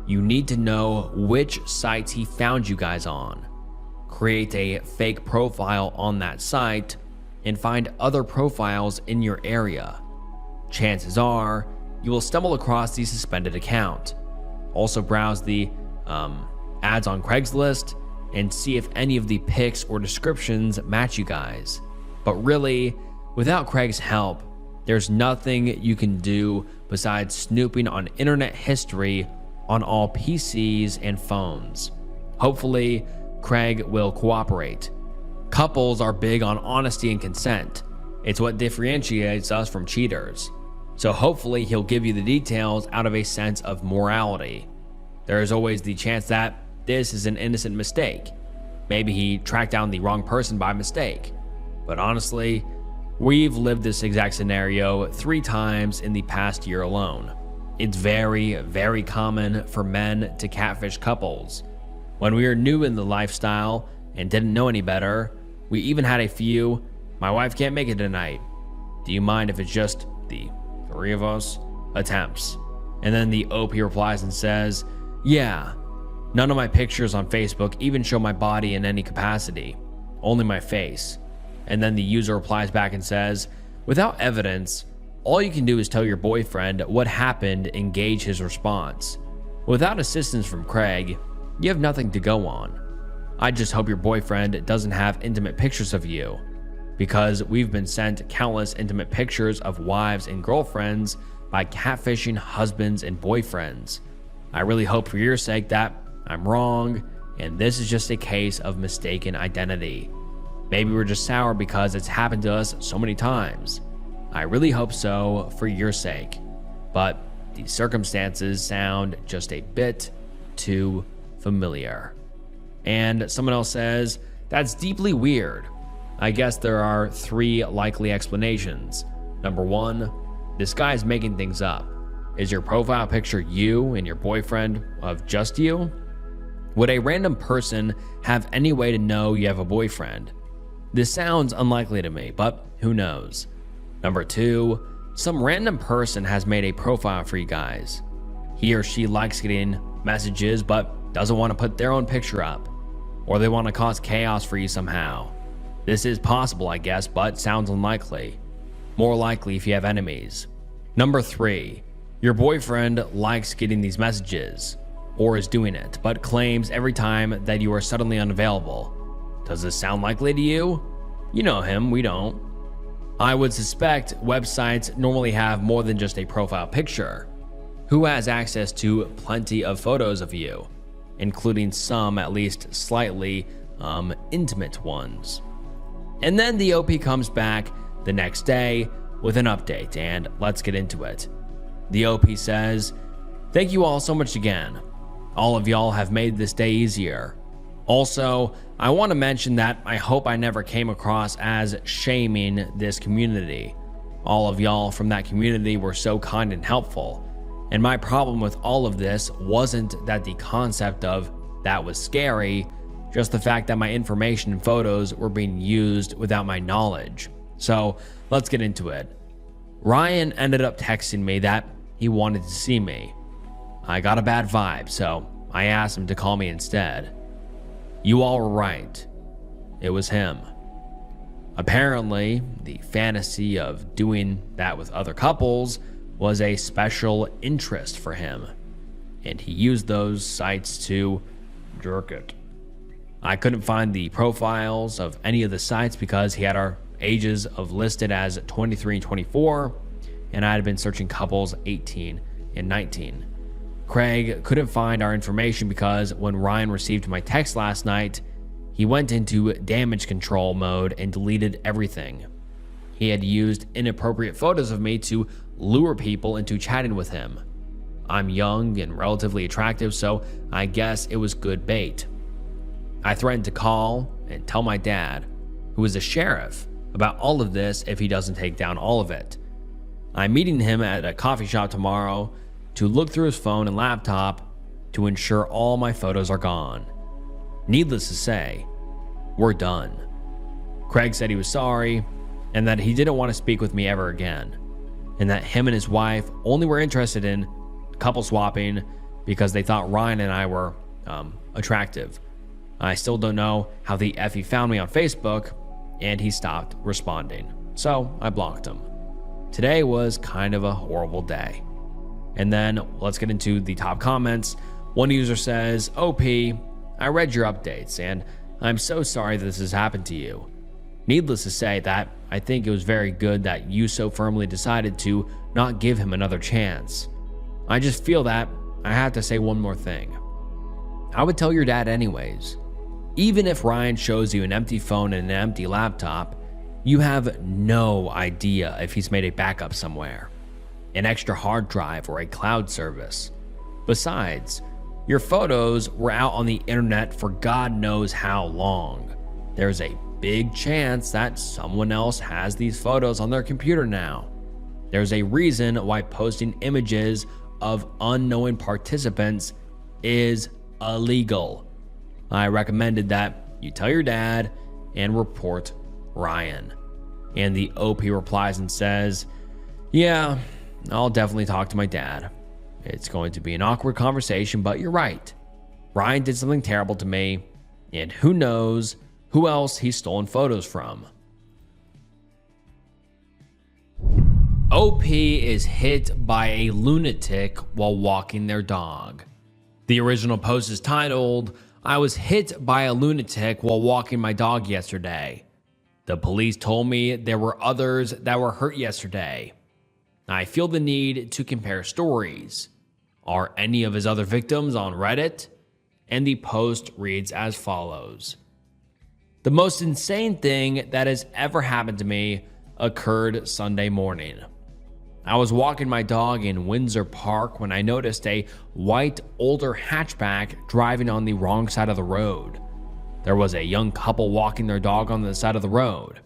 You need to know which sites he found you guys on. Create a fake profile on that site and find other profiles in your area. Chances are you will stumble across the suspended account. Also browse the ads on Craigslist and see if any of the pics or descriptions match you guys. But really, without Craig's help, there's nothing you can do besides snooping on internet history on all PCs and phones. Hopefully, Craig will cooperate. Couples are big on honesty and consent. It's what differentiates us from cheaters. So hopefully he'll give you the details out of a sense of morality. There is always the chance that this is an innocent mistake. Maybe he tracked down the wrong person by mistake. But honestly, we've lived this exact scenario 3 times in the past year alone. It's very, very common for men to catfish couples. When we were new in the lifestyle and didn't know any better, we even had a few, my wife can't make it tonight. Do you mind if it's just the 3 of us? Attempts. And then the OP replies and says, yeah, none of my pictures on Facebook even show my body in any capacity, only my face. And then the user replies back and says, without evidence, all you can do is tell your boyfriend what happened and gauge his response. Without assistance from Craig, you have nothing to go on. I just hope your boyfriend doesn't have intimate pictures of you. because we've been sent countless intimate pictures of wives and girlfriends by catfishing husbands and boyfriends. I really hope for your sake that I'm wrong and this is just a case of mistaken identity. Maybe we're just sour because it's happened to us so many times. I really hope so for your sake, but the circumstances sound just a bit too familiar. And someone else says, that's deeply weird. I guess there are 3 likely explanations. Number 1, this guy is making things up. Is your profile picture you and your boyfriend of just you? Would a random person have any way to know you have a boyfriend? This sounds unlikely to me, but who knows? Number 2, some random person has made a profile for you guys. He or she likes getting messages but doesn't want to put their own picture up, or they want to cause chaos for you somehow. This is possible, I guess, but sounds unlikely. More likely if you have enemies. Number 3, your boyfriend likes getting these messages, or is doing it, but claims every time that you are suddenly unavailable. Does this sound likely to you? You know him, we don't. I would suspect websites normally have more than just a profile picture. Who has access to plenty of photos of you, including some at least slightly intimate ones? And then the OP comes back the next day with an update, and let's get into it. The OP says, "Thank you all so much again. All of y'all have made this day easier. Also, I want to mention that I hope I never came across as shaming this community. All of y'all from that community were so kind and helpful. And my problem with all of this wasn't that the concept of that was scary, just the fact that my information and photos were being used without my knowledge. So let's get into it. Ryan ended up texting me that he wanted to see me. I got a bad vibe, so I asked him to call me instead. You all were right. It was him. Apparently, the fantasy of doing that with other couples was a special interest for him, and he used those sites to jerk it. I couldn't find the profiles of any of the sites because he had our ages of listed as 23 and 24, and I had been searching couples 18 and 19. Craig couldn't find our information because when Ryan received my text last night, he went into damage control mode and deleted everything. He had used inappropriate photos of me to lure people into chatting with him. I'm young and relatively attractive, so I guess it was good bait. I threatened to call and tell my dad, who is a sheriff, about all of this if he doesn't take down all of it. I'm meeting him at a coffee shop tomorrow to look through his phone and laptop to ensure all my photos are gone. Needless to say, we're done. Craig said he was sorry and that he didn't want to speak with me ever again, and that him and his wife only were interested in couple swapping because they thought Ryan and I were attractive. I still don't know how the F he found me on Facebook, and he stopped responding, so I blocked him. Today was kind of a horrible day. And then let's get into the top comments. One user says, OP, I read your updates, and I'm so sorry that this has happened to you. Needless to say that I think it was very good that you so firmly decided to not give him another chance. I just feel that I have to say one more thing. I would tell your dad anyways. Even if Ryan shows you an empty phone and an empty laptop, you have no idea if he's made a backup somewhere, an extra hard drive, or a cloud service. Besides, your photos were out on the internet for God knows how long. There's a big chance that someone else has these photos on their computer now. There's a reason why posting images of unknown participants is illegal. I recommended that you tell your dad and report Ryan. And the OP replies and says, yeah, I'll definitely talk to my dad. It's going to be an awkward conversation, but you're right. Ryan did something terrible to me, and who knows who else he's stolen photos from. OP is hit by a lunatic while walking their dog. The original post is titled, I was hit by a lunatic while walking my dog yesterday. The police told me there were others that were hurt yesterday. I feel the need to compare stories. Are any of his other victims on Reddit? And the post reads as follows. The most insane thing that has ever happened to me occurred Sunday morning. I was walking my dog in Windsor Park when I noticed a white older hatchback driving on the wrong side of the road. There was a young couple walking their dog on the side of the road,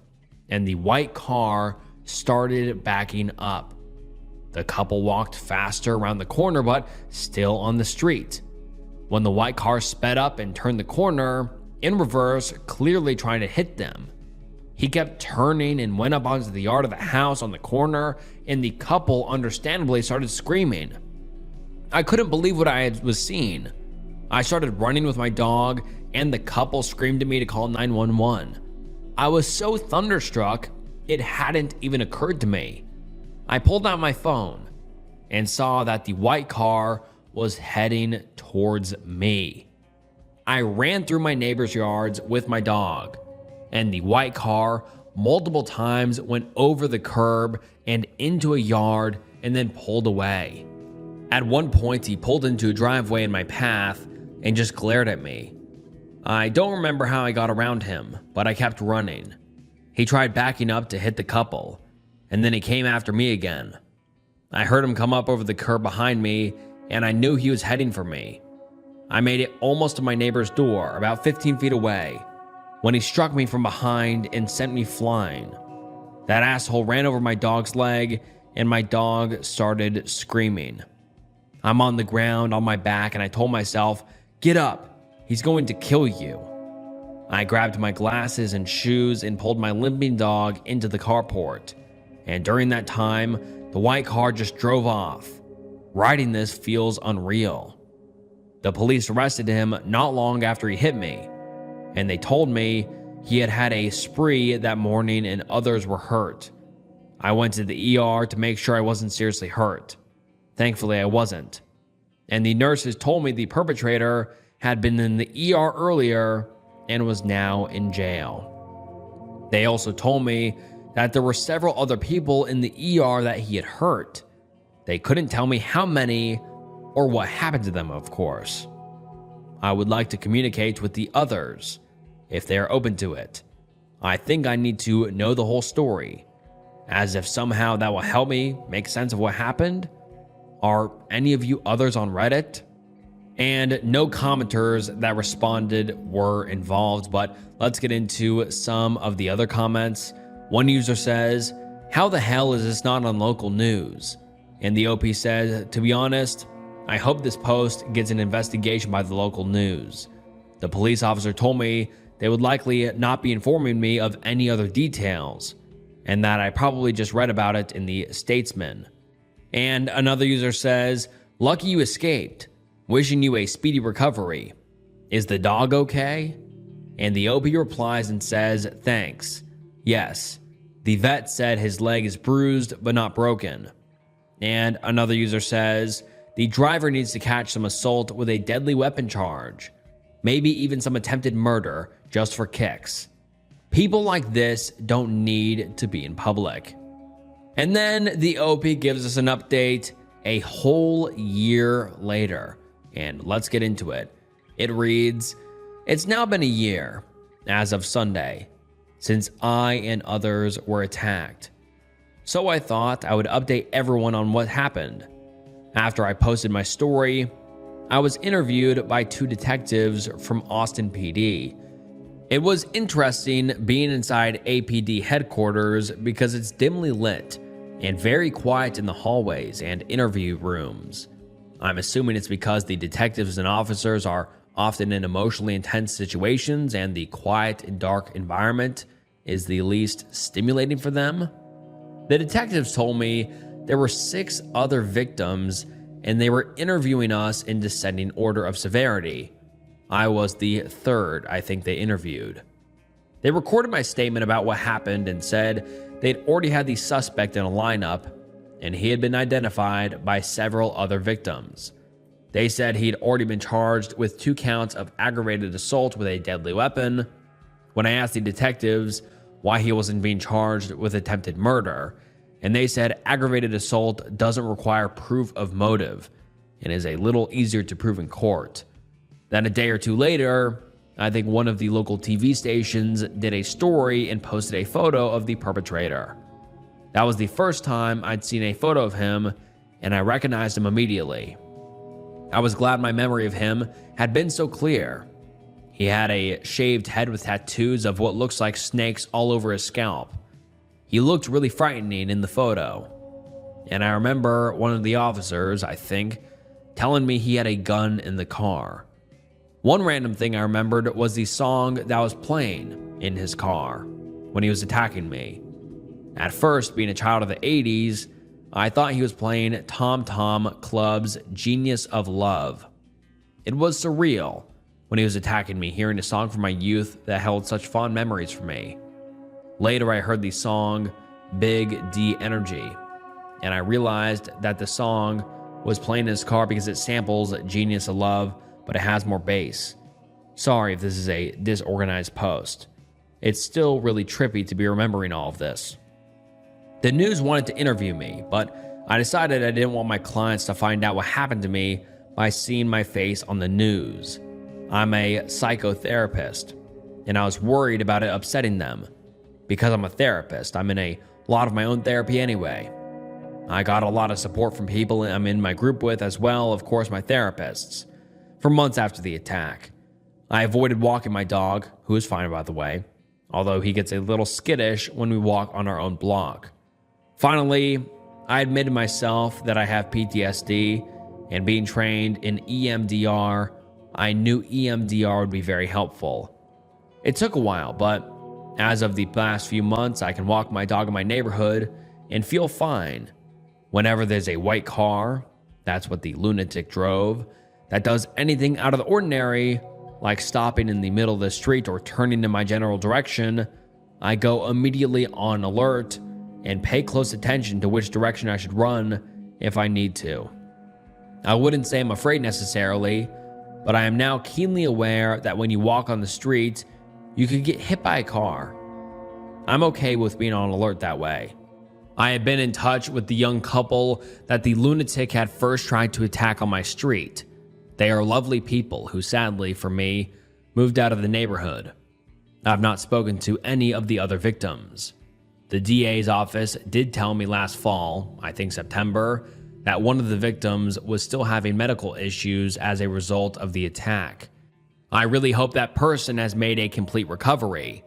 and the white car started backing up. The couple walked faster around the corner, but still on the street. When the white car sped up and turned the corner, in reverse, clearly trying to hit them. He kept turning and went up onto the yard of the house on the corner, and the couple understandably started screaming. I couldn't believe what I was seeing. I started running with my dog, and the couple screamed at me to call 911. I was so thunderstruck, it hadn't even occurred to me. I pulled out my phone and saw that the white car was heading towards me. I ran through my neighbor's yards with my dog, and the white car multiple times went over the curb and into a yard and then pulled away. At one point, he pulled into a driveway in my path and just glared at me. I don't remember how I got around him, but I kept running. He tried backing up to hit the couple, and then he came after me again. I heard him come up over the curb behind me, and I knew he was heading for me. I made it almost to my neighbor's door, about 15 feet away, when he struck me from behind and sent me flying. That asshole ran over my dog's leg, and my dog started screaming. I'm on the ground on my back, and I told myself, "Get up, he's going to kill you." I grabbed my glasses and shoes and pulled my limping dog into the carport. And during that time, the white car just drove off. Riding this feels unreal. The police arrested him not long after he hit me, and they told me he had had a spree that morning and others were hurt. I went to the ER to make sure I wasn't seriously hurt. Thankfully, I wasn't. And the nurses told me the perpetrator had been in the ER earlier and was now in jail. They also told me that there were several other people in the ER that he had hurt. They couldn't tell me how many or what happened to them, of course. I would like to communicate with the others if they are open to it. I think I need to know the whole story, as if somehow that will help me make sense of what happened. Are any of you others on Reddit? And no commenters that responded were involved, but let's get into some of the other comments. One user says, "How the hell is this not on local news?" And the OP says, "To be honest, I hope this post gets an investigation by the local news. The police officer told me they would likely not be informing me of any other details, and that I probably just read about it in the Statesman." And another user says, "Lucky you escaped. Wishing you a speedy recovery. Is the dog okay?" And the OP replies and says, "Thanks. Yes, the vet said his leg is bruised but not broken." And another user says, "The driver needs to catch some assault with a deadly weapon charge. Maybe even some attempted murder just for kicks. People like this don't need to be in public." And then the OP gives us an update a whole year later. And let's get into it. It reads, "It's now been a year, as of Sunday, since I and others were attacked. So I thought I would update everyone on what happened. After I posted my story, I was interviewed by 2 detectives from Austin PD. It was interesting being inside APD headquarters because it's dimly lit and very quiet in the hallways and interview rooms. I'm assuming it's because the detectives and officers are often in emotionally intense situations and the quiet and dark environment is the least stimulating for them. The detectives told me there were 6 other victims and they were interviewing us in descending order of severity. I was the 3rd, I think they interviewed. They recorded my statement about what happened and said they'd already had the suspect in a lineup and he had been identified by several other victims. They said he'd already been charged with 2 counts of aggravated assault with a deadly weapon. When I asked the detectives why he wasn't being charged with attempted murder, and they said aggravated assault doesn't require proof of motive and is a little easier to prove in court. Then a day or two later, I think one of the local TV stations did a story and posted a photo of the perpetrator. That was the first time I'd seen a photo of him, and I recognized him immediately. I was glad my memory of him had been so clear. He had a shaved head with tattoos of what looks like snakes all over his scalp. He looked really frightening in the photo. And I remember one of the officers, I think, telling me he had a gun in the car. One random thing I remembered was the song that was playing in his car when he was attacking me. At first, being a child of the 80s, I thought he was playing Tom Tom Club's Genius of Love. It was surreal when he was attacking me, hearing a song from my youth that held such fond memories for me. Later, I heard the song Big D Energy, and I realized that the song was playing in his car because it samples Genius of Love, but it has more bass. Sorry if this is a disorganized post. It's still really trippy to be remembering all of this. The news wanted to interview me, but I decided I didn't want my clients to find out what happened to me by seeing my face on the news. I'm a psychotherapist, and I was worried about it upsetting them. Because I'm a therapist, I'm in a lot of my own therapy anyway. I got a lot of support from people I'm in my group with, as well, of course, my therapists, for months after the attack. I avoided walking my dog, who is fine by the way, although he gets a little skittish when we walk on our own block. Finally, I admitted myself that I have PTSD, and being trained in EMDR, I knew EMDR would be very helpful. It took a while, but as of the past few months, I can walk my dog in my neighborhood and feel fine. Whenever there's a white car, that's what the lunatic drove, that does anything out of the ordinary, like stopping in the middle of the street or turning in my general direction, I go immediately on alert and pay close attention to which direction I should run if I need to. I wouldn't say I'm afraid necessarily, but I am now keenly aware that when you walk on the street, you could get hit by a car. I'm okay with being on alert that way. I had been in touch with the young couple that the lunatic had first tried to attack on my street. They are lovely people who, sadly for me, moved out of the neighborhood. I've not spoken to any of the other victims. The DA's office did tell me last fall, I think September, that one of the victims was still having medical issues as a result of the attack. I really hope that person has made a complete recovery.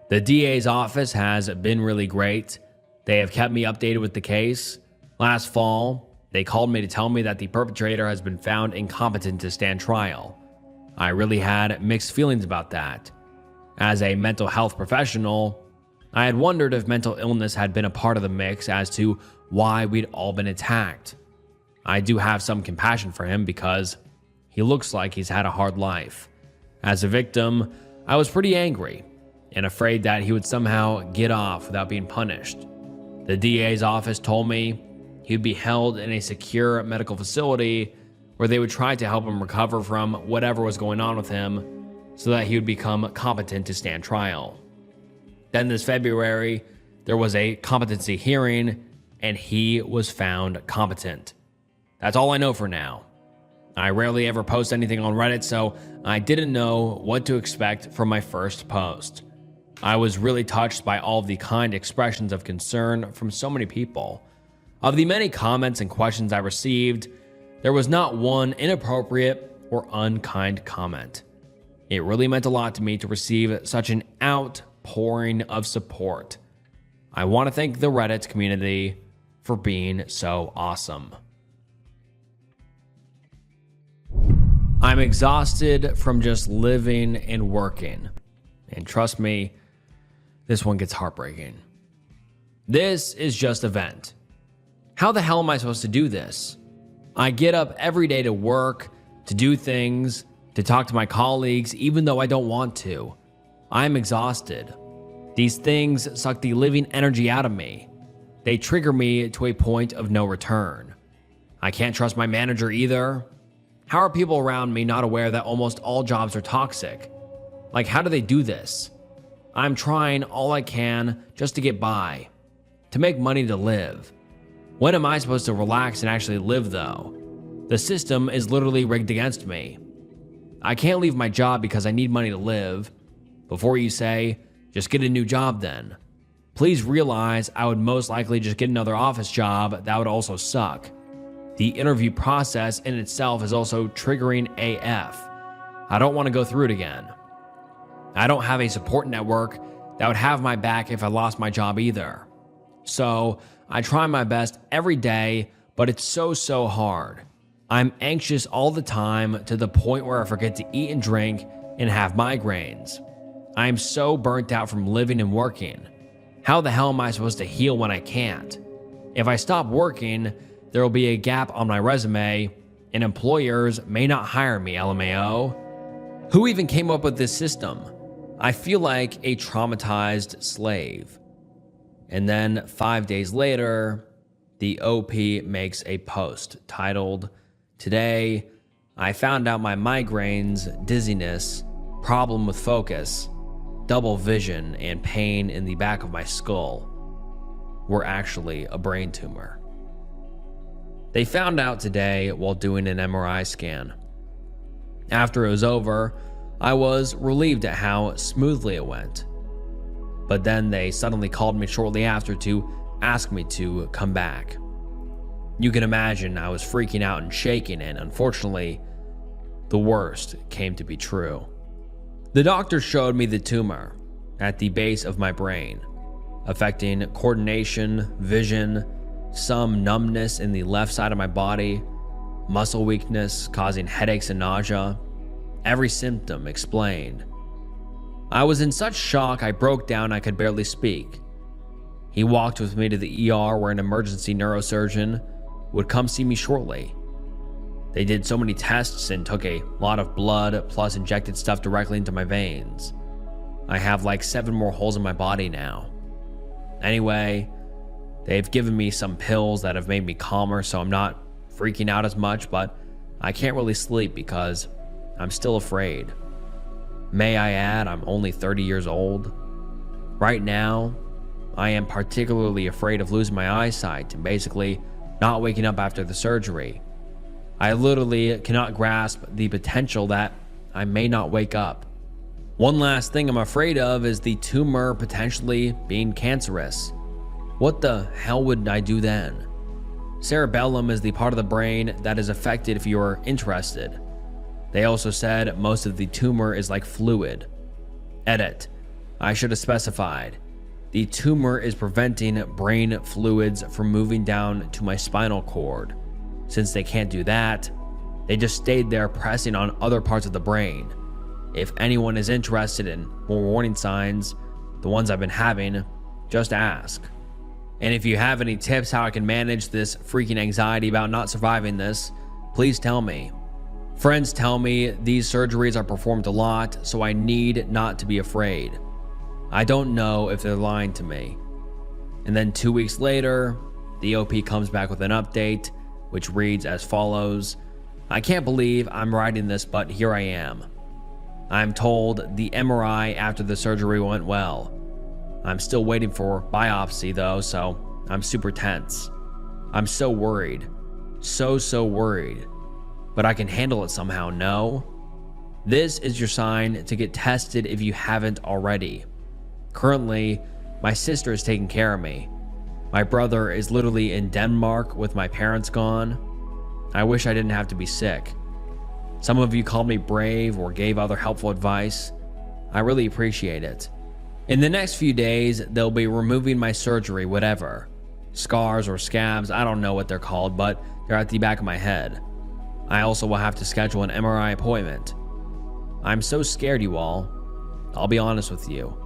The DA's office has been really great. They have kept me updated with the case. Last fall, they called me to tell me that the perpetrator has been found incompetent to stand trial. I really had mixed feelings about that. As a mental health professional, I had wondered if mental illness had been a part of the mix as to why we'd all been attacked. I do have some compassion for him because he looks like he's had a hard life. As a victim, I was pretty angry and afraid that he would somehow get off without being punished. The DA's office told me he would be held in a secure medical facility where they would try to help him recover from whatever was going on with him so that he would become competent to stand trial. Then this February, there was a competency hearing and he was found competent. That's all I know for now. I rarely ever post anything on Reddit, so I didn't know what to expect from my first post. I was really touched by all of the kind expressions of concern from so many people. Of the many comments and questions I received, there was not one inappropriate or unkind comment. It really meant a lot to me to receive such an outpouring of support. I want to thank the Reddit community for being so awesome. I'm exhausted from just living and working. And trust me, this one gets heartbreaking. This is just a vent. How the hell am I supposed to do this? I get up every day to work, to do things, to talk to my colleagues, even though I don't want to. I'm exhausted. These things suck the living energy out of me. They trigger me to a point of no return. I can't trust my manager either. How are people around me not aware that almost all jobs are toxic? Like, how do they do this? I'm trying all I can just to get by, to make money to live. When am I supposed to relax and actually live though? The system is literally rigged against me. I can't leave my job because I need money to live. Before you say, just get a new job then. Please realize I would most likely just get another office job that would also suck. The interview process in itself is also triggering AF. I don't want to go through it again. I don't have a support network that would have my back if I lost my job either. So I try my best every day, but it's so hard. I'm anxious all the time to the point where I forget to eat and drink and have migraines. I am so burnt out from living and working. How the hell am I supposed to heal when I can't? If I stop working, there will be a gap on my resume and employers may not hire me, LMAO. Who even came up with this system? I feel like a traumatized slave. And then 5 days later, the OP makes a post titled, "Today, I found out my migraines, dizziness, problem with focus, double vision, and pain in the back of my skull were actually a brain tumor." They found out today while doing an MRI scan. After it was over, I was relieved at how smoothly it went. But then they suddenly called me shortly after to ask me to come back. You can imagine I was freaking out and shaking, and unfortunately, the worst came to be true. The doctor showed me the tumor at the base of my brain, affecting coordination, vision, some numbness in the left side of my body, muscle weakness causing headaches and nausea, every symptom explained. I was in such shock I broke down I could barely speak. He walked with me to the ER where an emergency neurosurgeon would come see me shortly. They did so many tests and took a lot of blood plus injected stuff directly into my veins. I have like 7 more holes in my body now. Anyway, they've given me some pills that have made me calmer so I'm not freaking out as much, but I can't really sleep because I'm still afraid. May I add, I'm only 30 years old. Right now, I am particularly afraid of losing my eyesight and basically not waking up after the surgery. I literally cannot grasp the potential that I may not wake up. One last thing I'm afraid of is the tumor potentially being cancerous. What the hell would I do then? Cerebellum is the part of the brain that is affected if you're interested. They also said most of the tumor is like fluid. Edit. I should have specified. The tumor is preventing brain fluids from moving down to my spinal cord. Since they can't do that, they just stayed there pressing on other parts of the brain. If anyone is interested in more warning signs, the ones I've been having, just ask. And if you have any tips how I can manage this freaking anxiety about not surviving this, please tell me. Friends tell me these surgeries are performed a lot, so I need not to be afraid. I don't know if they're lying to me. And then 2 weeks later, the OP comes back with an update, which reads as follows. I can't believe I'm writing this, but here I am. I'm told the MRI after the surgery went well. I'm still waiting for biopsy though, so I'm super tense. I'm so worried. So worried. But I can handle it somehow, no? This is your sign to get tested if you haven't already. Currently, my sister is taking care of me. My brother is literally in Denmark with my parents gone. I wish I didn't have to be sick. Some of you called me brave or gave other helpful advice. I really appreciate it. In the next few days, they'll be removing my surgery, whatever. Scars or scabs, I don't know what they're called, but they're at the back of my head. I also will have to schedule an MRI appointment. I'm so scared, you all. I'll be honest with you.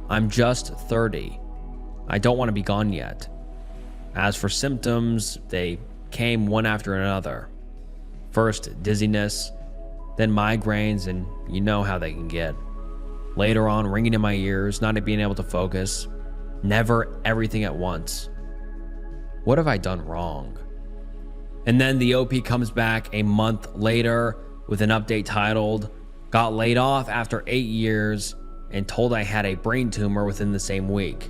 I'm just 30. I don't want to be gone yet. As for symptoms, they came one after another. First dizziness, then migraines, and you know how they can get. Later on, ringing in my ears, not being able to focus. Never everything at once. What have I done wrong? And then the OP comes back a month later with an update titled, Got laid off after 8 years, and told I had a brain tumor within the same week.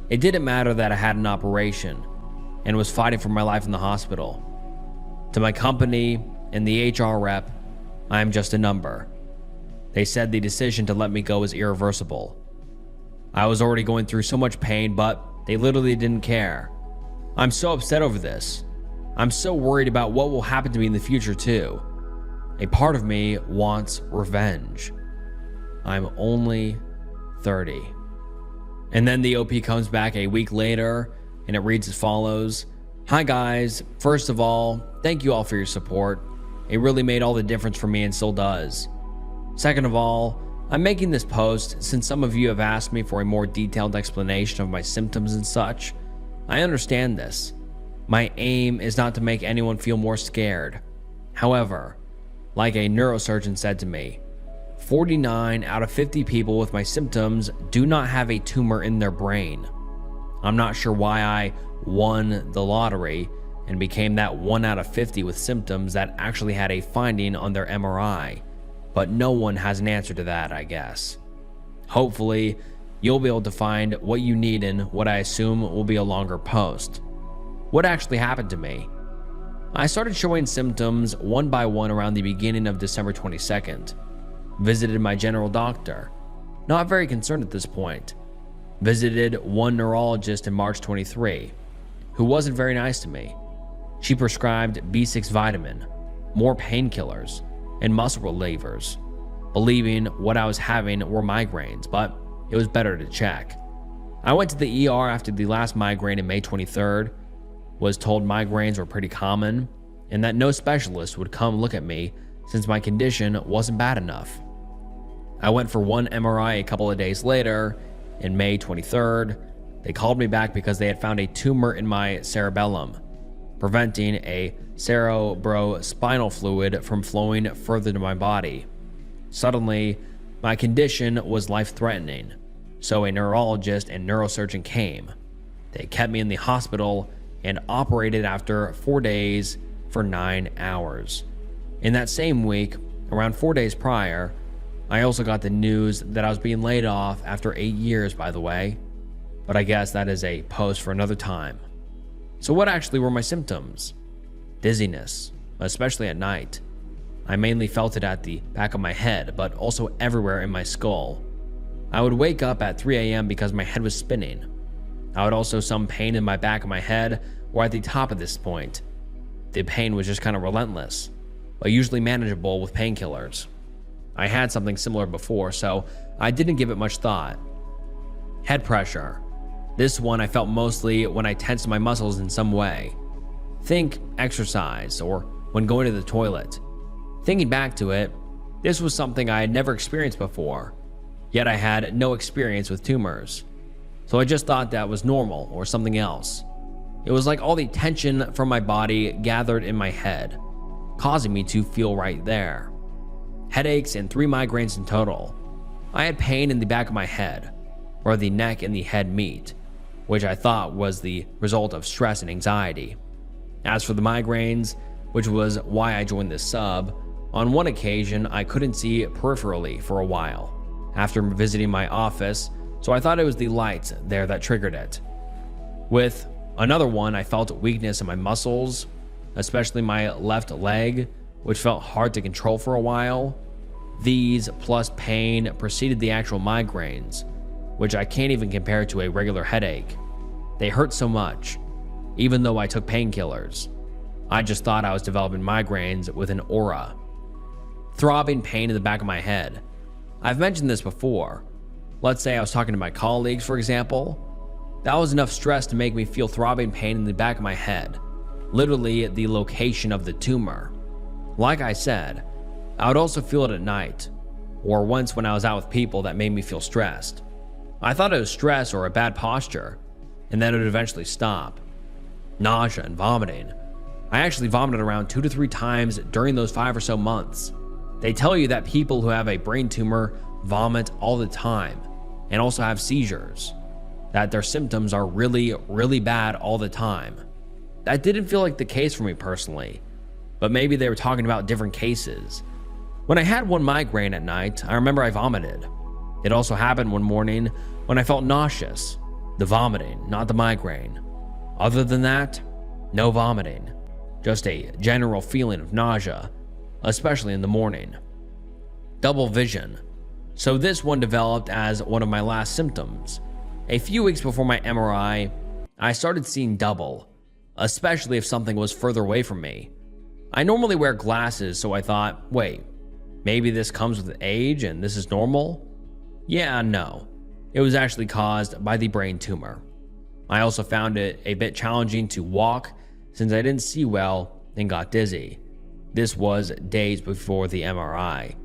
It didn't matter that I had an operation and was fighting for my life in the hospital. To my company and the HR rep, I am just a number. They said the decision to let me go was irreversible. I was already going through so much pain, but they literally didn't care. I'm so upset over this. I'm so worried about what will happen to me in the future too. A part of me wants revenge. I'm only 30. And then the OP comes back a week later, and it reads as follows. Hi guys, first of all, thank you all for your support. It really made all the difference for me and still does. Second of all, I'm making this post since some of you have asked me for a more detailed explanation of my symptoms and such. I understand this. My aim is not to make anyone feel more scared. However, like a neurosurgeon said to me, 49 out of 50 people with my symptoms do not have a tumor in their brain. I'm not sure why I won the lottery and became that 1 out of 50 with symptoms that actually had a finding on their MRI, but no one has an answer to that, I guess. Hopefully, you'll be able to find what you need in what I assume will be a longer post. What actually happened to me? I started showing symptoms one by one around the beginning of December 22nd. Visited my general doctor, not very concerned at this point. Visited one neurologist in March 23, who wasn't very nice to me. She prescribed B6 vitamin, more painkillers, and muscle relievers, believing what I was having were migraines, but it was better to check. I went to the ER after the last migraine in May 23rd, was told migraines were pretty common, and that no specialist would come look at me since my condition wasn't bad enough. I went for one MRI a couple of days later, in May 23rd. They called me back because they had found a tumor in my cerebellum, preventing a cerebrospinal fluid from flowing further to my body. Suddenly, my condition was life-threatening, so a neurologist and neurosurgeon came. They kept me in the hospital and operated after 4 days for 9 hours. In that same week, around 4 days prior, I also got the news that I was being laid off after 8 years, by the way, but I guess that is a post for another time. So what actually were my symptoms? Dizziness, especially at night. I mainly felt it at the back of my head, but also everywhere in my skull. I would wake up at 3 a.m. because my head was spinning. I would also some pain in my back of my head or at the top of this point. The pain was just kind of relentless, but usually manageable with painkillers. I had something similar before, so I didn't give it much thought. Head pressure. This one I felt mostly when I tensed my muscles in some way. Think exercise or when going to the toilet. Thinking back to it, this was something I had never experienced before, yet I had no experience with tumors. So I just thought that was normal or something else. It was like all the tension from my body gathered in my head, causing me to feel right there. Headaches and 3 migraines in total. I had pain in the back of my head, where the neck and the head meet, which I thought was the result of stress and anxiety. As for the migraines, which was why I joined this sub, on one occasion I couldn't see peripherally for a while after visiting my office, so I thought it was the lights there that triggered it. With another one, I felt weakness in my muscles, especially my left leg, which felt hard to control for a while. These plus pain preceded the actual migraines, which I can't even compare to a regular headache. They hurt so much, even though I took painkillers. I just thought I was developing migraines with an aura. Throbbing pain in the back of my head. I've mentioned this before. Let's say I was talking to my colleagues, for example. That was enough stress to make me feel throbbing pain in the back of my head, literally the location of the tumor. Like I said, I would also feel it at night, or once when I was out with people that made me feel stressed. I thought it was stress or a bad posture, and then it would eventually stop. Nausea and vomiting. I actually vomited around 2 to 3 times during those 5 or so months. They tell you that people who have a brain tumor vomit all the time and also have seizures, that their symptoms are really, really bad all the time. That didn't feel like the case for me personally, but maybe they were talking about different cases. When I had one migraine at night, I remember I vomited. It also happened one morning when I felt nauseous. The vomiting, not the migraine. Other than that, no vomiting. Just a general feeling of nausea, especially in the morning. Double vision. So this one developed as one of my last symptoms. A few weeks before my MRI, I started seeing double, especially if something was further away from me. I normally wear glasses, so I thought, wait, maybe this comes with age and this is normal? Yeah, no. It was actually caused by the brain tumor. I also found it a bit challenging to walk since I didn't see well and got dizzy. This was days before the MRI.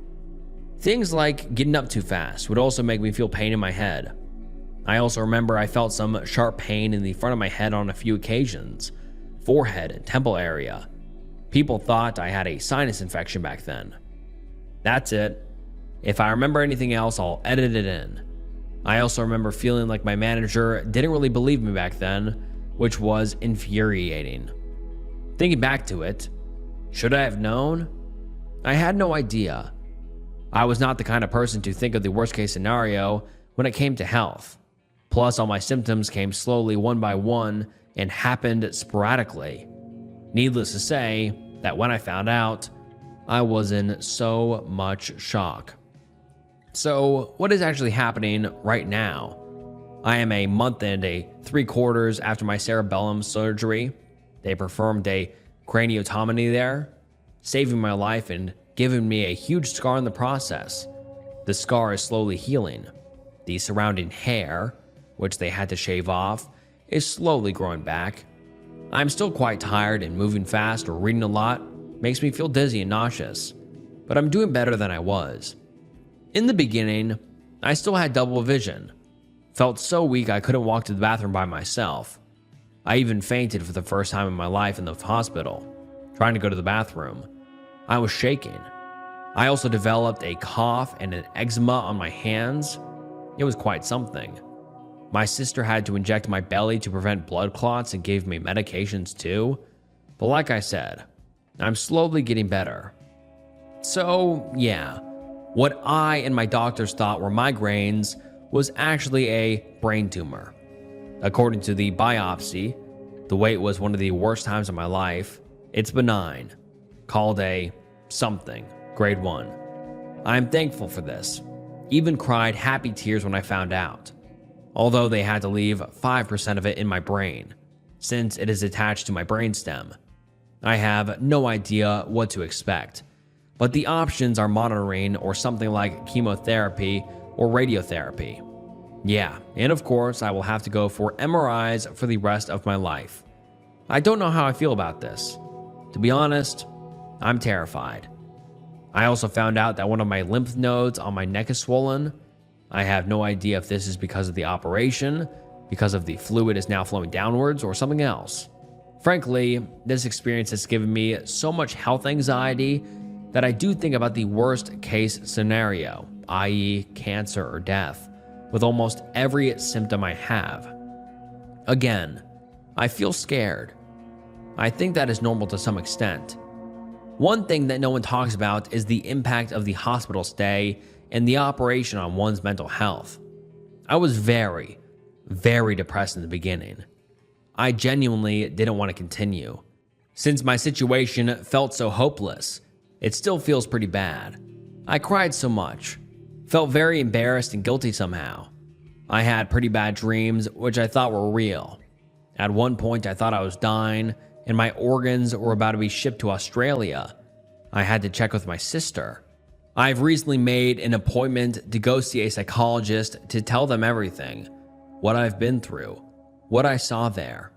Things like getting up too fast would also make me feel pain in my head. I also remember I felt some sharp pain in the front of my head on a few occasions, forehead and temple area. People thought I had a sinus infection back then. That's it. If I remember anything else, I'll edit it in. I also remember feeling like my manager didn't really believe me back then, which was infuriating. Thinking back to it, should I have known? I had no idea. I was not the kind of person to think of the worst case scenario when it came to health. Plus, all my symptoms came slowly one by one and happened sporadically. Needless to say, that when I found out, I was in so much shock. So, what is actually happening right now? I am a month and 3/4 after my cerebellum surgery. They performed a craniotomy there, saving my life and giving me a huge scar in the process. The scar is slowly healing. The surrounding hair, which they had to shave off, is slowly growing back. I'm still quite tired, and moving fast or reading a lot makes me feel dizzy and nauseous, but I'm doing better than I was. In the beginning, I still had double vision. Felt so weak I couldn't walk to the bathroom by myself. I even fainted for the first time in my life in the hospital, trying to go to the bathroom. I was shaking. I also developed a cough and an eczema on my hands. It was quite something. My sister had to inject my belly to prevent blood clots and gave me medications too. But like I said, I'm slowly getting better. So yeah, what I and my doctors thought were migraines was actually a brain tumor. According to the biopsy, the wait was one of the worst times of my life. It's benign, called a something, grade 1. I'm thankful for this. Even cried happy tears when I found out. Although they had to leave 5% of it in my brain, since it is attached to my brainstem. I have no idea what to expect, but the options are monitoring or something like chemotherapy or radiotherapy. Yeah, and of course, I will have to go for MRIs for the rest of my life. I don't know how I feel about this. To be honest, I'm terrified. I also found out that one of my lymph nodes on my neck is swollen. I have no idea if this is because of the operation, because of the fluid is now flowing downwards, or something else. Frankly, this experience has given me so much health anxiety that I do think about the worst case scenario, i.e. cancer or death, with almost every symptom I have. Again, I feel scared. I think that is normal to some extent. One thing that no one talks about is the impact of the hospital stay and the operation on one's mental health. I was very, very depressed in the beginning. I genuinely didn't want to continue. Since my situation felt so hopeless, it still feels pretty bad. I cried so much, felt very embarrassed and guilty somehow. I had pretty bad dreams, which I thought were real. At one point, I thought I was dying, and my organs were about to be shipped to Australia. I had to check with my sister. I've recently made an appointment to go see a psychologist to tell them everything, what I've been through, what I saw there.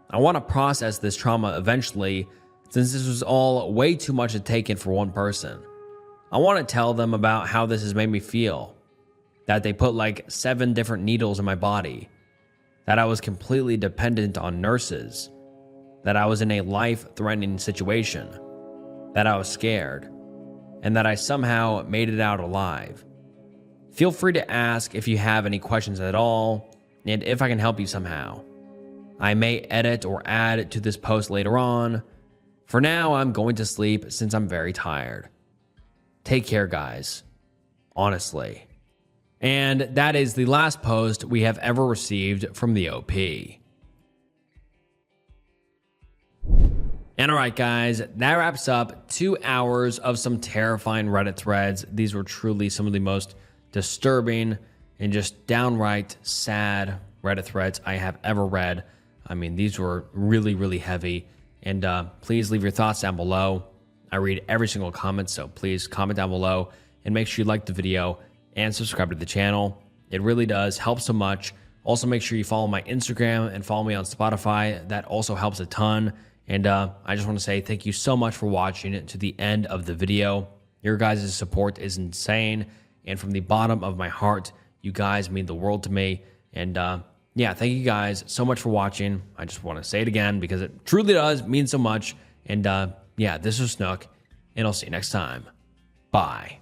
I want to process this trauma eventually, since this was all way too much to take in for one person. I want to tell them about how this has made me feel, that they put like 7 different needles in my body, that I was completely dependent on nurses, that I was in a life-threatening situation, that I was scared, and that I somehow made it out alive. Feel free to ask if you have any questions at all, and if I can help you somehow. I may edit or add to this post later on. For now, I'm going to sleep since I'm very tired. Take care, guys. Honestly. And that is the last post we have ever received from the OP. And all right, guys, that wraps up 2 hours of some terrifying Reddit threads. These were truly some of the most disturbing and just downright sad Reddit threads I have ever read. I mean, these were really, really heavy. And please leave your thoughts down below. I read every single comment, so please comment down below and make sure you like the video and subscribe to the channel. It really does help so much. Also, make sure you follow my Instagram and follow me on Spotify. That also helps a ton. And I just want to say thank you so much for watching it to the end of the video. Your guys' support is insane. And from the bottom of my heart, you guys mean the world to me. And yeah, thank you guys so much for watching. I just want to say it again because it truly does mean so much. And yeah, this is Snook, and I'll see you next time. Bye.